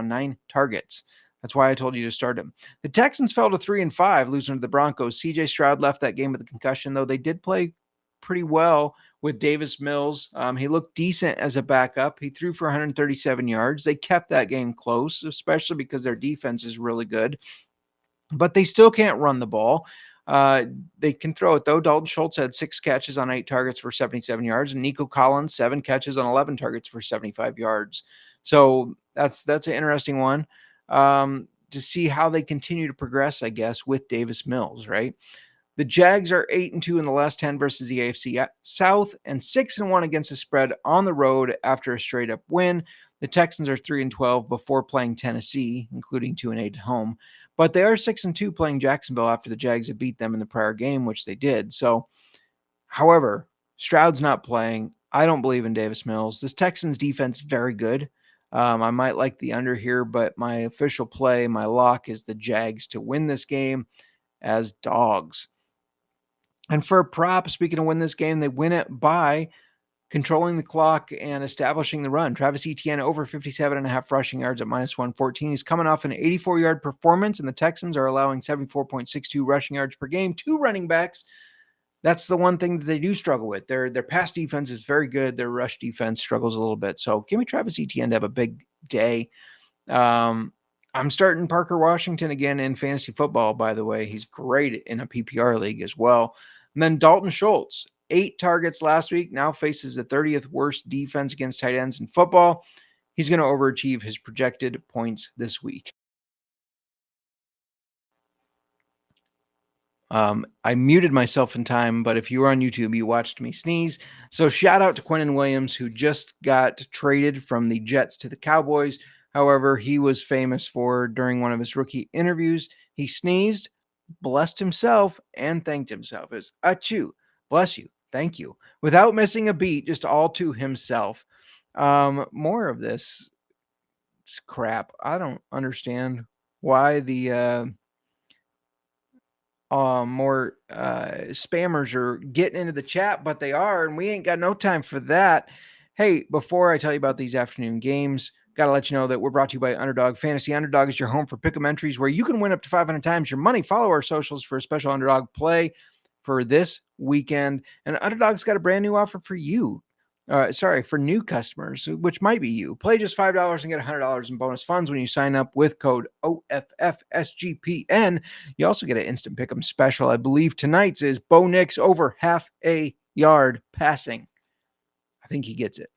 9 targets. That's why I told you to start him. The Texans fell to 3-5, losing to the Broncos. CJ Stroud left that game with a concussion, though they did play pretty well with Davis Mills. He looked decent as a backup. He threw for 137 yards. They kept that game close, especially because their defense is really good. But they still can't run the ball. They can throw it, though. Dalton Schultz had 6 catches on 8 targets for 77 yards, and Nico Collins, 7 catches on 11 targets for 75 yards. So that's an interesting one to see how they continue to progress, I guess, with Davis Mills, right? The Jags are 8-2 in the last 10 versus the AFC South and 6-1 against the spread on the road after a straight-up win. The Texans are 3-12 before playing Tennessee, including 2-8 at home. But they are 6-2 playing Jacksonville after the Jags had beat them in the prior game, which they did. So, however, Stroud's not playing. I don't believe in Davis Mills. This Texans defense is very good. I might like the under here, but my official play, my lock is the Jags to win this game as dogs. And for a prop, speaking of win this game, they win it by controlling the clock and establishing the run. Travis Etienne over 57.5 rushing yards at -114. He's coming off an 84-yard performance, and the Texans are allowing 74.62 rushing yards per game. 2 running backs. That's the one thing that they do struggle with. Their pass defense is very good. Their rush defense struggles a little bit. So give me Travis Etienne to have a big day. I I'm starting Parker Washington again in fantasy football, by the way. He's great in a PPR league as well. And then Dalton Schultz, 8 targets last week, now faces the 30th worst defense against tight ends in football. He's going to overachieve his projected points this week. I muted myself in time, but if you were on YouTube, you watched me sneeze. So shout out to Quinnen Williams, who just got traded from the Jets to the Cowboys. However, he was famous for, during one of his rookie interviews, he sneezed, blessed himself, and thanked himself. It was, achoo, bless you, thank you, without missing a beat, just all to himself. More of this crap. I don't understand why the more spammers are getting into the chat, but they are, and we ain't got no time for that. Hey, before I tell you about these afternoon games, got to let you know that we're brought to you by Underdog Fantasy. Underdog is your home for pick'em entries where you can win up to 500 times your money. Follow our socials for a special Underdog play for this weekend. And Underdog's got a brand new offer for you. For new customers, which might be you. Play just $5 and get $100 in bonus funds when you sign up with code OFFSGPN. You also get an instant pick'em special. I believe tonight's is Bo Nix over half a yard passing. I think he gets it.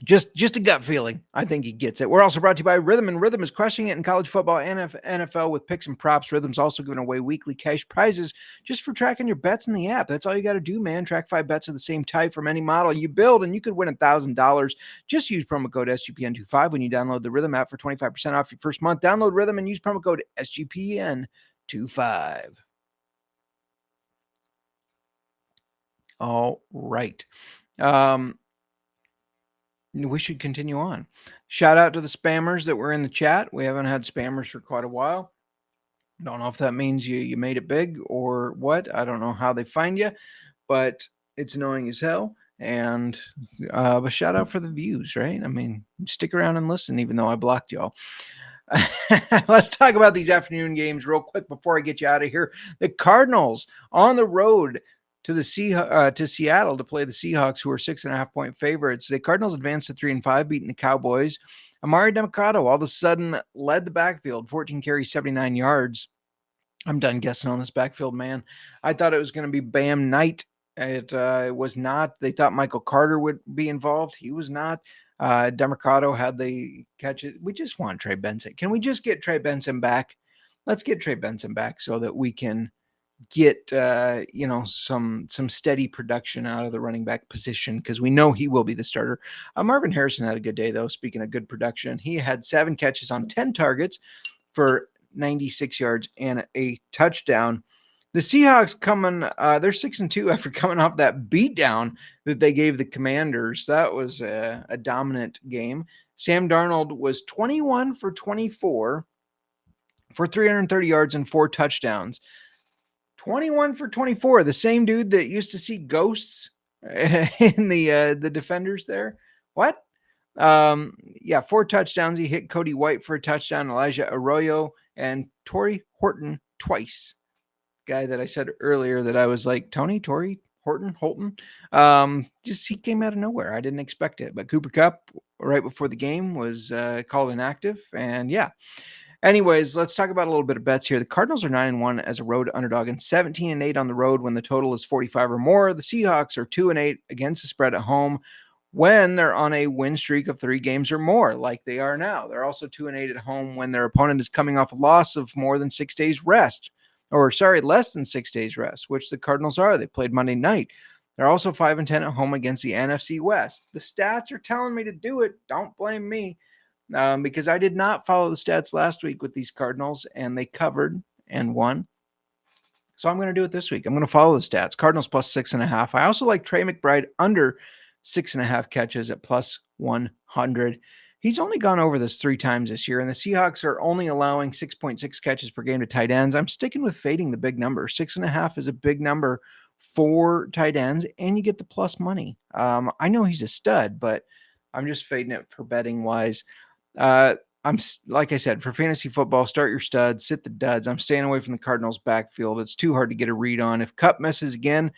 Just a gut feeling. I think he gets it. We're also brought to you by Rhythm, and Rhythm is crushing it in college football and NFL with picks and props. Rhythm's also giving away weekly cash prizes just for tracking your bets in the app. That's all you got to do, man. Track 5 bets of the same type from any model you build, and you could win $1,000. Just use promo code SGPN25 when you download the Rhythm app for 25% off your first month. Download Rhythm and use promo code SGPN25. All right. We should continue on. Shout out to the spammers that were in the chat. We haven't had spammers for quite a while. Don't know if that means you made it big or what. I don't know how they find you, but it's annoying as hell. And but shout out for the views, right? I mean, stick around and listen, even though I blocked y'all. Let's talk about these afternoon games real quick before I get you out of here. The Cardinals on the road to Seattle to play the Seahawks, who are 6.5-point favorites. The Cardinals advanced to 3-5, beating the Cowboys. Amari Democrado all of a sudden led the backfield, 14 carries, 79 yards. I'm done guessing on this backfield, man. I thought it was going to be Bam Knight. It was not. They thought Michael Carter would be involved. He was not. Democrado had the catches. We just want Trey Benson. Can we just get Trey Benson back? Let's get Trey Benson back so that we can get some steady production out of the running back position, because we know he will be the starter. Marvin Harrison had a good day, though. Speaking of good production, he had 7 catches on 10 targets for 96 yards and a touchdown. The Seahawks coming, they're 6-2 after coming off that beatdown that they gave the Commanders. That was a dominant game. Sam Darnold was 21 for 24 for 330 yards and 4 touchdowns. 21 for 24, the same dude that used to see ghosts in the defenders there. What? 4 touchdowns. He hit Cody White for a touchdown, Elijah Arroyo, and Torrey Horton twice. Guy that I said earlier that I was like, Torrey Holton. Just he came out of nowhere. I didn't expect it. But Cooper Kupp, right before the game, was called inactive. And yeah. Anyways, let's talk about a little bit of bets here. The Cardinals are 9-1 as a road underdog and 17-8 on the road when the total is 45 or more. The Seahawks are 2-8 against the spread at home when they're on a win streak of 3 games or more, like they are now. They're also 2-8 at home when their opponent is coming off a loss of more than 6 days rest. Less than 6 days rest, which the Cardinals are. They played Monday night. They're also 5-10 at home against the NFC West. The stats are telling me to do it. Don't blame me. Because I did not follow the stats last week with these Cardinals, and they covered and won. So I'm going to do it this week. I'm going to follow the stats. Cardinals plus 6.5. I also like Trey McBride under 6.5 catches at plus 100. He's only gone over this 3 times this year, and the Seahawks are only allowing 6.6 catches per game to tight ends. I'm sticking with fading the big number. 6.5 is a big number for tight ends, and you get the plus money. I know he's a stud, but I'm just fading it for betting wise. I'm like I said, for fantasy football, start your studs, sit the duds. I'm staying away from the Cardinals backfield. It's too hard to get a read on. If Kupp misses again,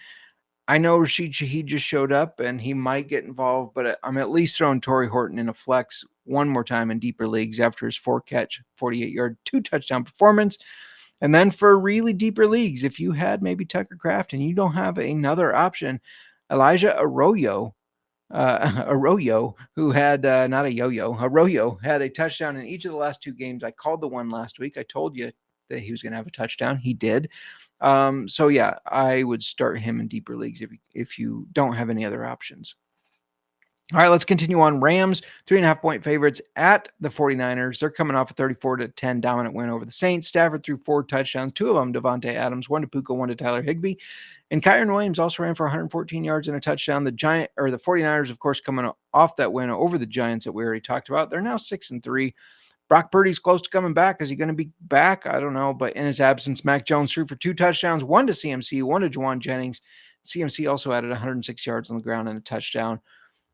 I know Rashid Shaheed just showed up and he might get involved, but I'm at least throwing Torrey Horton in a flex one more time in deeper leagues after his 4-catch, 48-yard, 2-touchdown performance. And then for really deeper leagues, if you had maybe Tucker Kraft and you don't have another option, Elijah Arroyo, who had not a yo-yo, Arroyo had a touchdown in each of the last 2 games. I called the one last week. I told you that he was going to have a touchdown. He did. So yeah, I would start him in deeper leagues if you don't have any other options. All right, let's continue on. Rams, 3.5-point favorites at the 49ers. They're coming off a 34-10 dominant win over the Saints. Stafford threw 4 touchdowns, 2 of them Devontae Adams, 1 to Puka, 1 to Tyler Higbee. And Kyron Williams also ran for 114 yards and a touchdown. The 49ers, of course, coming off that win over the Giants that we already talked about. They're now 6-3. Brock Purdy's close to coming back. Is he going to be back? I don't know. But in his absence, Mac Jones threw for 2 touchdowns, 1 to CMC, 1 to Juwan Jennings. CMC also added 106 yards on the ground and a touchdown.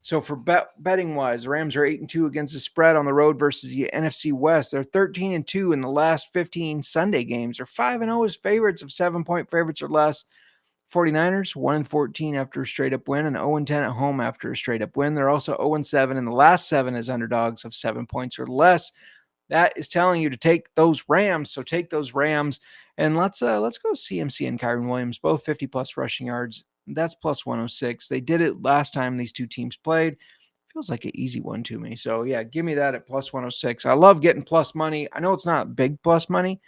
So for betting wise, the Rams are 8-2 against the spread on the road versus the NFC West. They're 13-2 in the last 15 Sunday games. They're 5-0 as favorites of 7-point favorites or less. 49ers 1-14 after a straight up win and 0-10 at home after a straight up win. They're also 0-7 in the last 7 as underdogs of 7 points or less. That is telling you to take those Rams. So take those Rams and let's go CMC and Kyron Williams, both 50+ rushing yards. That's plus 106. They did it last time these two teams played. Feels like an easy one to me. So yeah, give me that at plus 106. I love getting plus money. I know it's not big plus money,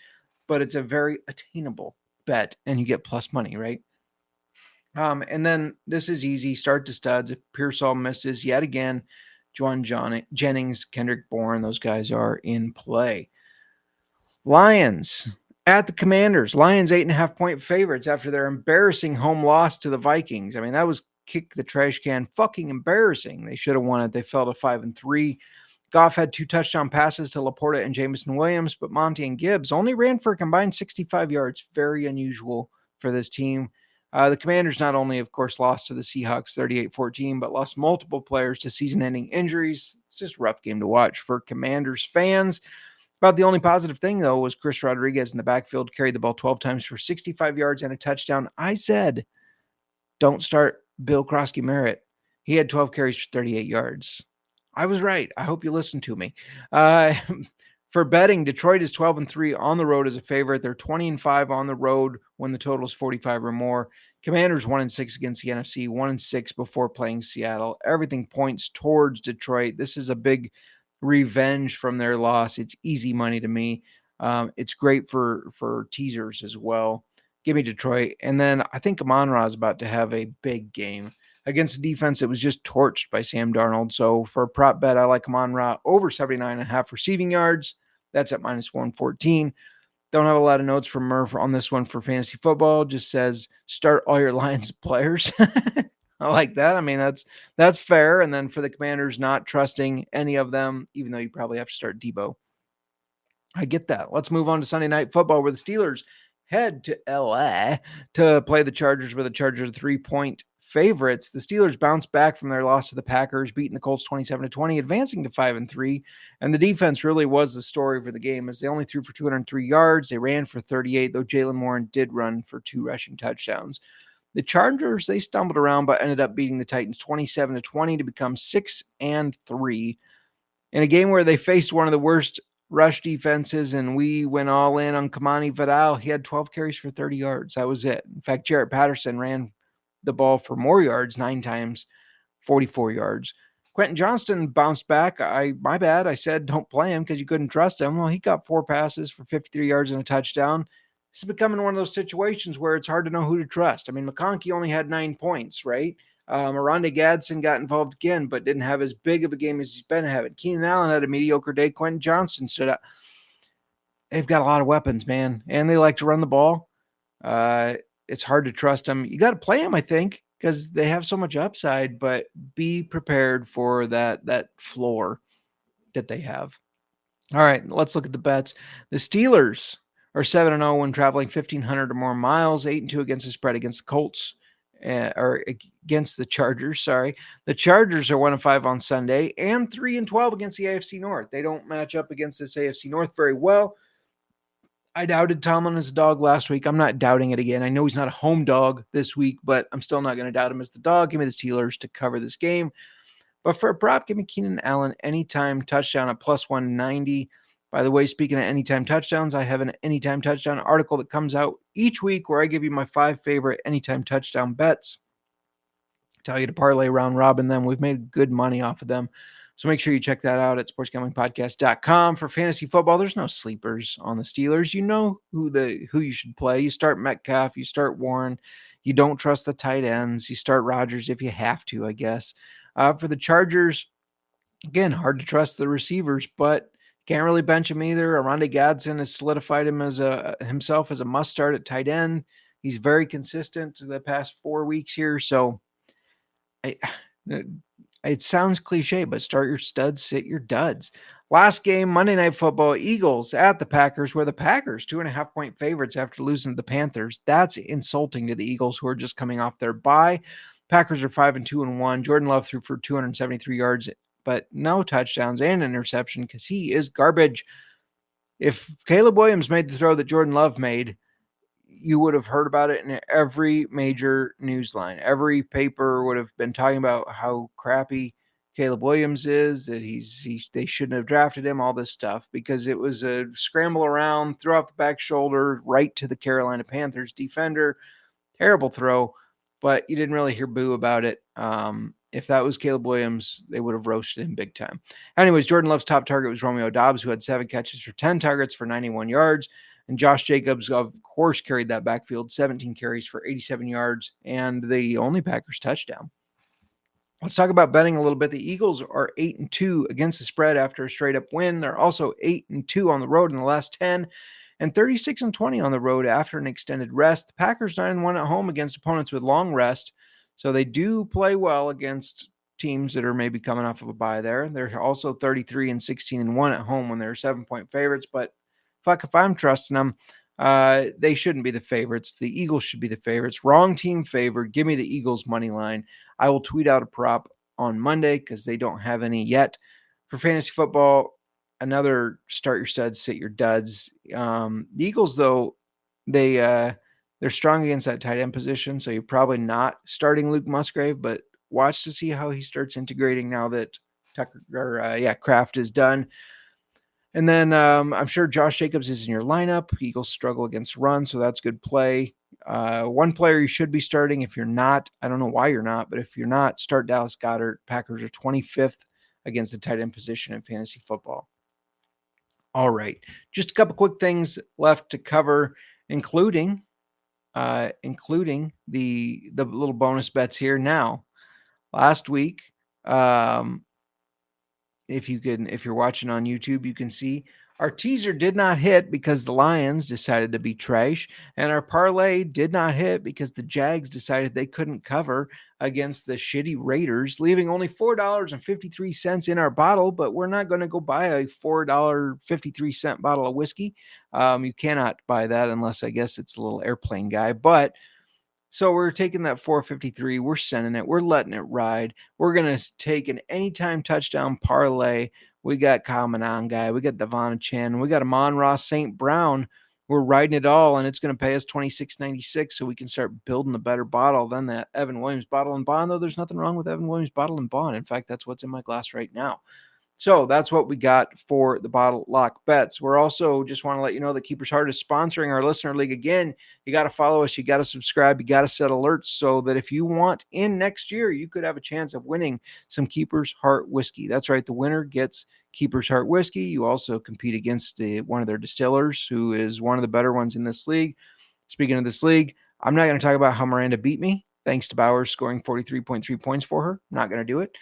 but it's a very attainable bet and you get plus money, right? And then this is easy. Start to studs. If Pearsall misses yet again, Juwan Jennings, Kendrick Bourne, those guys are in play. Lions at the Commanders. Lions 8.5-point favorites after their embarrassing home loss to the Vikings. I mean, that was kick the trash can. Fucking embarrassing. They should have won it. They fell to 5-3. Goff had 2 touchdown passes to Laporta and Jameson Williams, but Monty and Gibbs only ran for a combined 65 yards. Very unusual for this team. The Commanders not only, of course, lost to the Seahawks 38-14, but lost multiple players to season-ending injuries. It's just a rough game to watch for Commanders fans. About the only positive thing, though, was Chris Rodriguez in the backfield carried the ball 12 times for 65 yards and a touchdown. I said, don't start Bill Krosky-Merritt. He had 12 carries for 38 yards. I was right. I hope you listened to me. For betting, Detroit is 12-3 on the road as a favorite. They're 20-5 on the road when the total is 45 or more. Commanders 1-6 against the NFC, 1-6 before playing Seattle. Everything points towards Detroit. This is a big revenge from their loss. It's easy money to me. It's great for teasers as well. Give me Detroit. And then I think Amon-Ra is about to have a big game against a defense that was just torched by Sam Darnold. So for a prop bet, I like Amon-Ra over 79.5 receiving yards. That's at minus 114. Don't have a lot of notes from Murph on this one for fantasy football. Just says start all your Lions players. I like that. I mean, that's fair. And then for the Commanders, not trusting any of them, even though you probably have to start Debo. I get that. Let's move on to Sunday Night Football, where the Steelers head to LA to play the Chargers, where the Chargers are 3-point favorites. The Steelers bounced back from their loss to the Packers, beating the Colts 27-20, advancing to 5-3. And the defense really was the story for the game, as they only threw for 203 yards. They ran for 38, though Jalen Warren did run for 2 rushing touchdowns. The Chargers, they stumbled around, but ended up beating the Titans 27-20 to become 6-3 in a game where they faced one of the worst rush defenses, and we went all in on Kamani Vidal. He had 12 carries for 30 yards. That was it. In fact, Jarrett Patterson ran the ball for more yards, 9 times, 44 yards. Quentin Johnston bounced back. My bad. I said don't play him because you couldn't trust him. Well, he got 4 passes for 53 yards and a touchdown. This is becoming one of those situations where it's hard to know who to trust. I mean, McConkey only had 9 points, right? Miranda Gadsden got involved again, but didn't have as big of a game as he's been having. Keenan Allen had a mediocre day. Quentin Johnston stood up. They've got a lot of weapons, man, and they like to run the ball. It's hard to trust them. You got to play them, I think, because they have so much upside, but be prepared for that floor that they have. All right, let's look at the bets. The Steelers are 7-0 when traveling 1,500 or more miles, 8-2 against the spread against the Colts. Or against the Chargers, sorry. The Chargers are 1-5 on Sunday and 3-12 against the AFC North. They don't match up against this AFC North very well. I doubted Tomlin as a dog last week. I'm not doubting it again. I know he's not a home dog this week, but I'm still not going to doubt him as the dog. Give me the Steelers to cover this game. But for a prop, give me Keenan Allen anytime touchdown at plus 190. By the way, speaking of anytime touchdowns, I have an anytime touchdown article that comes out each week where I give you my 5 favorite anytime touchdown bets. Tell you to parlay round robin them. We've made good money off of them. So make sure you check that out at sportsgamblingpodcast.com. For fantasy football, there's no sleepers on the Steelers. You know who you should play. You start Metcalf, you start Warren. You don't trust the tight ends. You start Rodgers if you have to, I guess. For the Chargers, again, hard to trust the receivers, but can't really bench him either. Miranda Gadsden has solidified him himself as a must start at tight end. He's very consistent the past 4 weeks here. So it sounds cliche, but start your studs, sit your duds. Last game, Monday Night Football, Eagles at the Packers, where the Packers 2.5-point favorites after losing to the Panthers. That's insulting to the Eagles, who are just coming off their bye. Packers are 5-2-1. Jordan Love threw for 273 yards, but no touchdowns and interception because he is garbage. If Caleb Williams made the throw that Jordan Love made, you would have heard about it in every major news line. Every paper would have been talking about how crappy Caleb Williams is, that they shouldn't have drafted him, all this stuff, because it was a scramble around, throw off the back shoulder, right to the Carolina Panthers defender. Terrible throw, but you didn't really hear boo about it. If that was Caleb Williams, they would have roasted him big time. Anyways, Jordan Love's top target was Romeo Doubs, who had 7 catches for 10 targets for 91 yards. And Josh Jacobs, of course, carried that backfield, 17 carries for 87 yards, and the only Packers touchdown. Let's talk about betting a little bit. The Eagles are 8-2 against the spread after a straight-up win. They're also 8-2 on the road in the last 10, and 36-20 on the road after an extended rest. The Packers 9-1 at home against opponents with long rest, so they do play well against teams that are maybe coming off of a bye there. They're also 33-16-1 at home when they're 7-point favorites, but fuck, if I'm trusting them, they shouldn't be the favorites. The Eagles should be the favorites. Wrong team favored. Give me the Eagles money line. I will tweet out a prop on Monday because they don't have any yet. For fantasy football, another start your studs, sit your duds. The Eagles, though, they're strong against that tight end position, so you're probably not starting Luke Musgrave, but watch to see how he starts integrating now that Kraft is done. And then I'm sure Josh Jacobs is in your lineup. Eagles struggle against run, so that's good play. One player you should be starting if you're not. I don't know why you're not, but if you're not, start Dallas Goedert. Packers are 25th against the tight end position in fantasy football. All right, just a couple quick things left to cover, including the little bonus bets here. Now, last week, if you're watching on YouTube, you can see our teaser did not hit because the Lions decided to be trash, and our parlay did not hit because the Jags decided they couldn't cover against the shitty Raiders, leaving only $4.53 in our bottle. But we're not going to go buy a $4.53 bottle of whiskey. You cannot buy that unless, I guess, it's a little airplane guy, but so we're taking that 453. We're sending it. We're letting it ride. We're going to take an anytime touchdown parlay. We got Kyle Manon guy. We got Devon Chen. We got Amon-Ra St. Brown. We're riding it all, and it's going to pay us $26.96 so we can start building a better bottle than that Evan Williams bottle and bond, though there's nothing wrong with Evan Williams bottle and bond. In fact, that's what's in my glass right now. So that's what we got for the bottle lock bets. We're also just want to let you know that Keeper's Heart is sponsoring our listener league again. You got to follow us. You got to subscribe. You got to set alerts so that if you want in next year, you could have a chance of winning some Keeper's Heart whiskey. That's right. The winner gets Keeper's Heart whiskey. You also compete against one of their distillers, who is one of the better ones in this league. Speaking of this league, I'm not going to talk about how Miranda beat me, thanks to Bowers scoring 43.3 points for her. Not going to do it.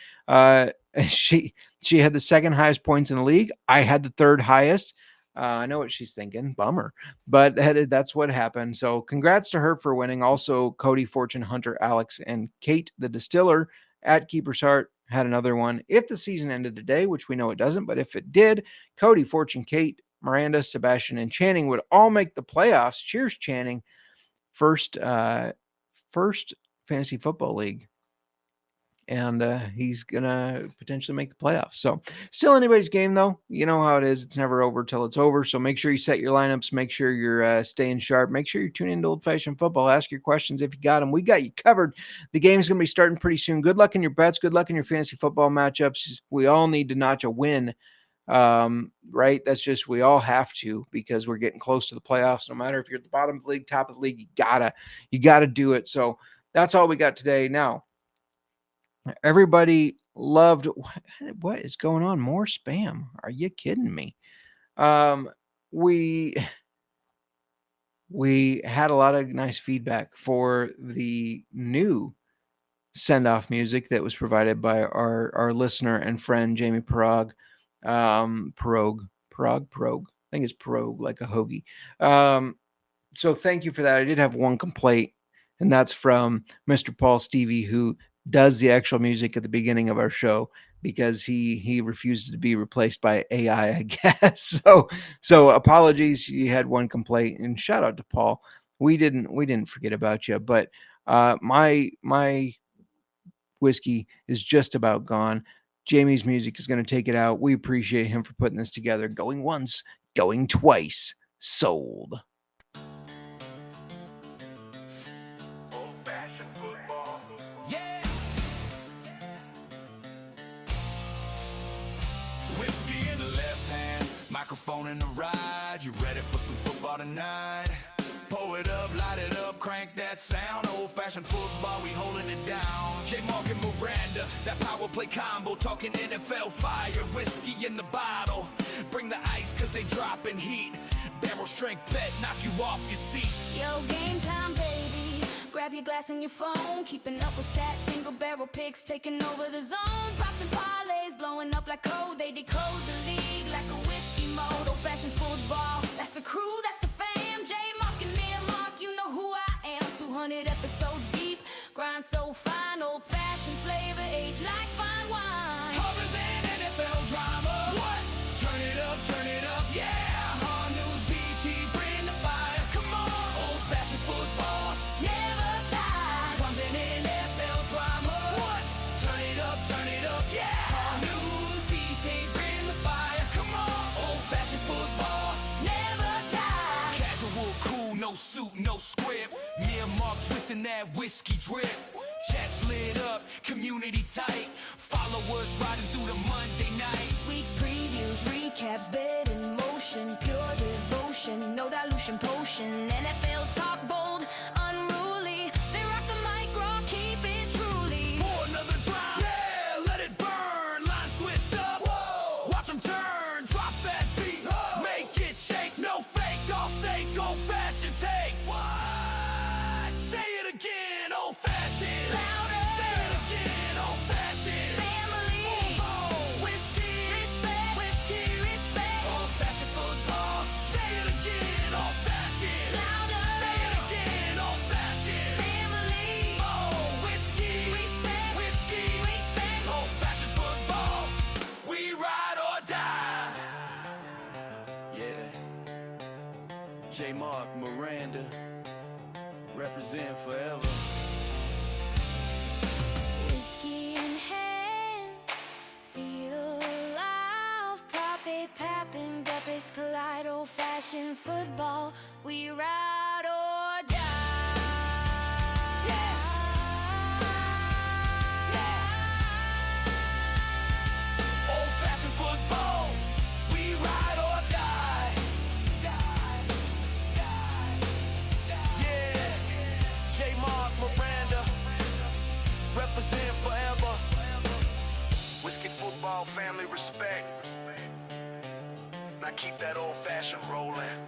She had the second highest points in the league. I had the third highest. I know what she's thinking. Bummer. But that's what happened. So congrats to her for winning. Also, Cody, Fortune, Hunter, Alex, and Kate, the distiller at Keeper's Heart, had another one. If the season ended today, which we know it doesn't, but if it did, Cody, Fortune, Kate, Miranda, Sebastian, and Channing would all make the playoffs. Cheers, Channing. First fantasy football league and he's gonna potentially make the playoffs. So still anybody's game, though. You know how it is. It's never over till it's over. So make sure you set your lineups. Make sure you're staying sharp. Make sure you're tuning into Old Fashioned Football. Ask your questions if you got them. We got you covered. The game's gonna be starting pretty soon. Good luck in your bets. Good luck in your fantasy football matchups. We all need to notch a win. Right? That's just, we all have to, because we're getting close to the playoffs. No matter if you're at the bottom of the league, top of the league, you gotta do it. So that's all we got today. Now, everybody loved, what is going on? More spam. Are you kidding me? We had a lot of nice feedback for the new send-off music that was provided by our listener and friend Jamie Parag. Parog. I think it's Parog, like a hoagie. So thank you for that. I did have one complaint, and that's from Mr. Paul Stevie, who does the actual music at the beginning of our show, because he refused to be replaced by AI, I guess. So apologies. You had one complaint, and shout out to Paul. We didn't forget about you, but my whiskey is just about gone. Jamie's music is going to take it out. We appreciate him for putting this together. Going once, going twice. Sold. Old-fashioned football. Yeah. Whiskey in the left hand, microphone in the right. You ready for some football tonight? Pull it up, light it up, crank that sound. Old-fashioned football, we holding it down. JMark and Miranda, that power play combo. Talking NFL fire, whiskey in the bottle. Bring the ice, cause they dropping heat. Barrel strength bet, knock you off your seat. Yo, game time, baby. Grab your glass and your phone. Keeping up with stats, single barrel picks, taking over the zone. Props and parlays, blowing up like code. They decode the league like a whiskey mode. Old-fashioned football, that's the crew, that's the fam. JMark and Miranda, you know who I am. 200 episodes deep, grind so fine. Old-fashioned flavor, age like fine wine. Covers and NFL drama. What? Turn it up, yeah. Hard news, BT, bring the fire. Come on. Old-fashioned football. Never die. Drums and NFL drama. What? Turn it up, yeah. Hard news, BT, bring the fire. Come on. Old-fashioned football. Never die. Casual, cool, no suit, no script. Me and Mark twisting that whiskey drip. Chats lit up, community tight. Followers riding through the Monday night. Week previews, recaps, bet in motion, pure devotion, no dilution potion. NFL talk bold, unruly. They rock the mic, raw, keep it truly. Pour another drop, yeah, let it burn. Lines twist up, whoa. Watch them turn, drop that beat, make it shake, no fake, all steak, old-fashioned take. What? Say it again, old-fashioned. Louder. Say it again, old-fashioned. Family. Football. Whiskey. Respect. Whiskey. Respect. Old-fashioned football. Say it again, old-fashioned. Louder. Say it again, old-fashioned. Family. Oh, whiskey. Respect. Whiskey. Respect. Old-fashioned football. We ride or die. Yeah. JMark, Miranda. Represent forever. Whiskey in hand, feel alive. Prop A, papping, deppers collide. Old-fashioned football, we ride or die. Old-fashioned football. We ride or die. Yeah. JMark, Miranda. Represent forever. Whiskey football, family respect. Now keep that old-fashioned rolling.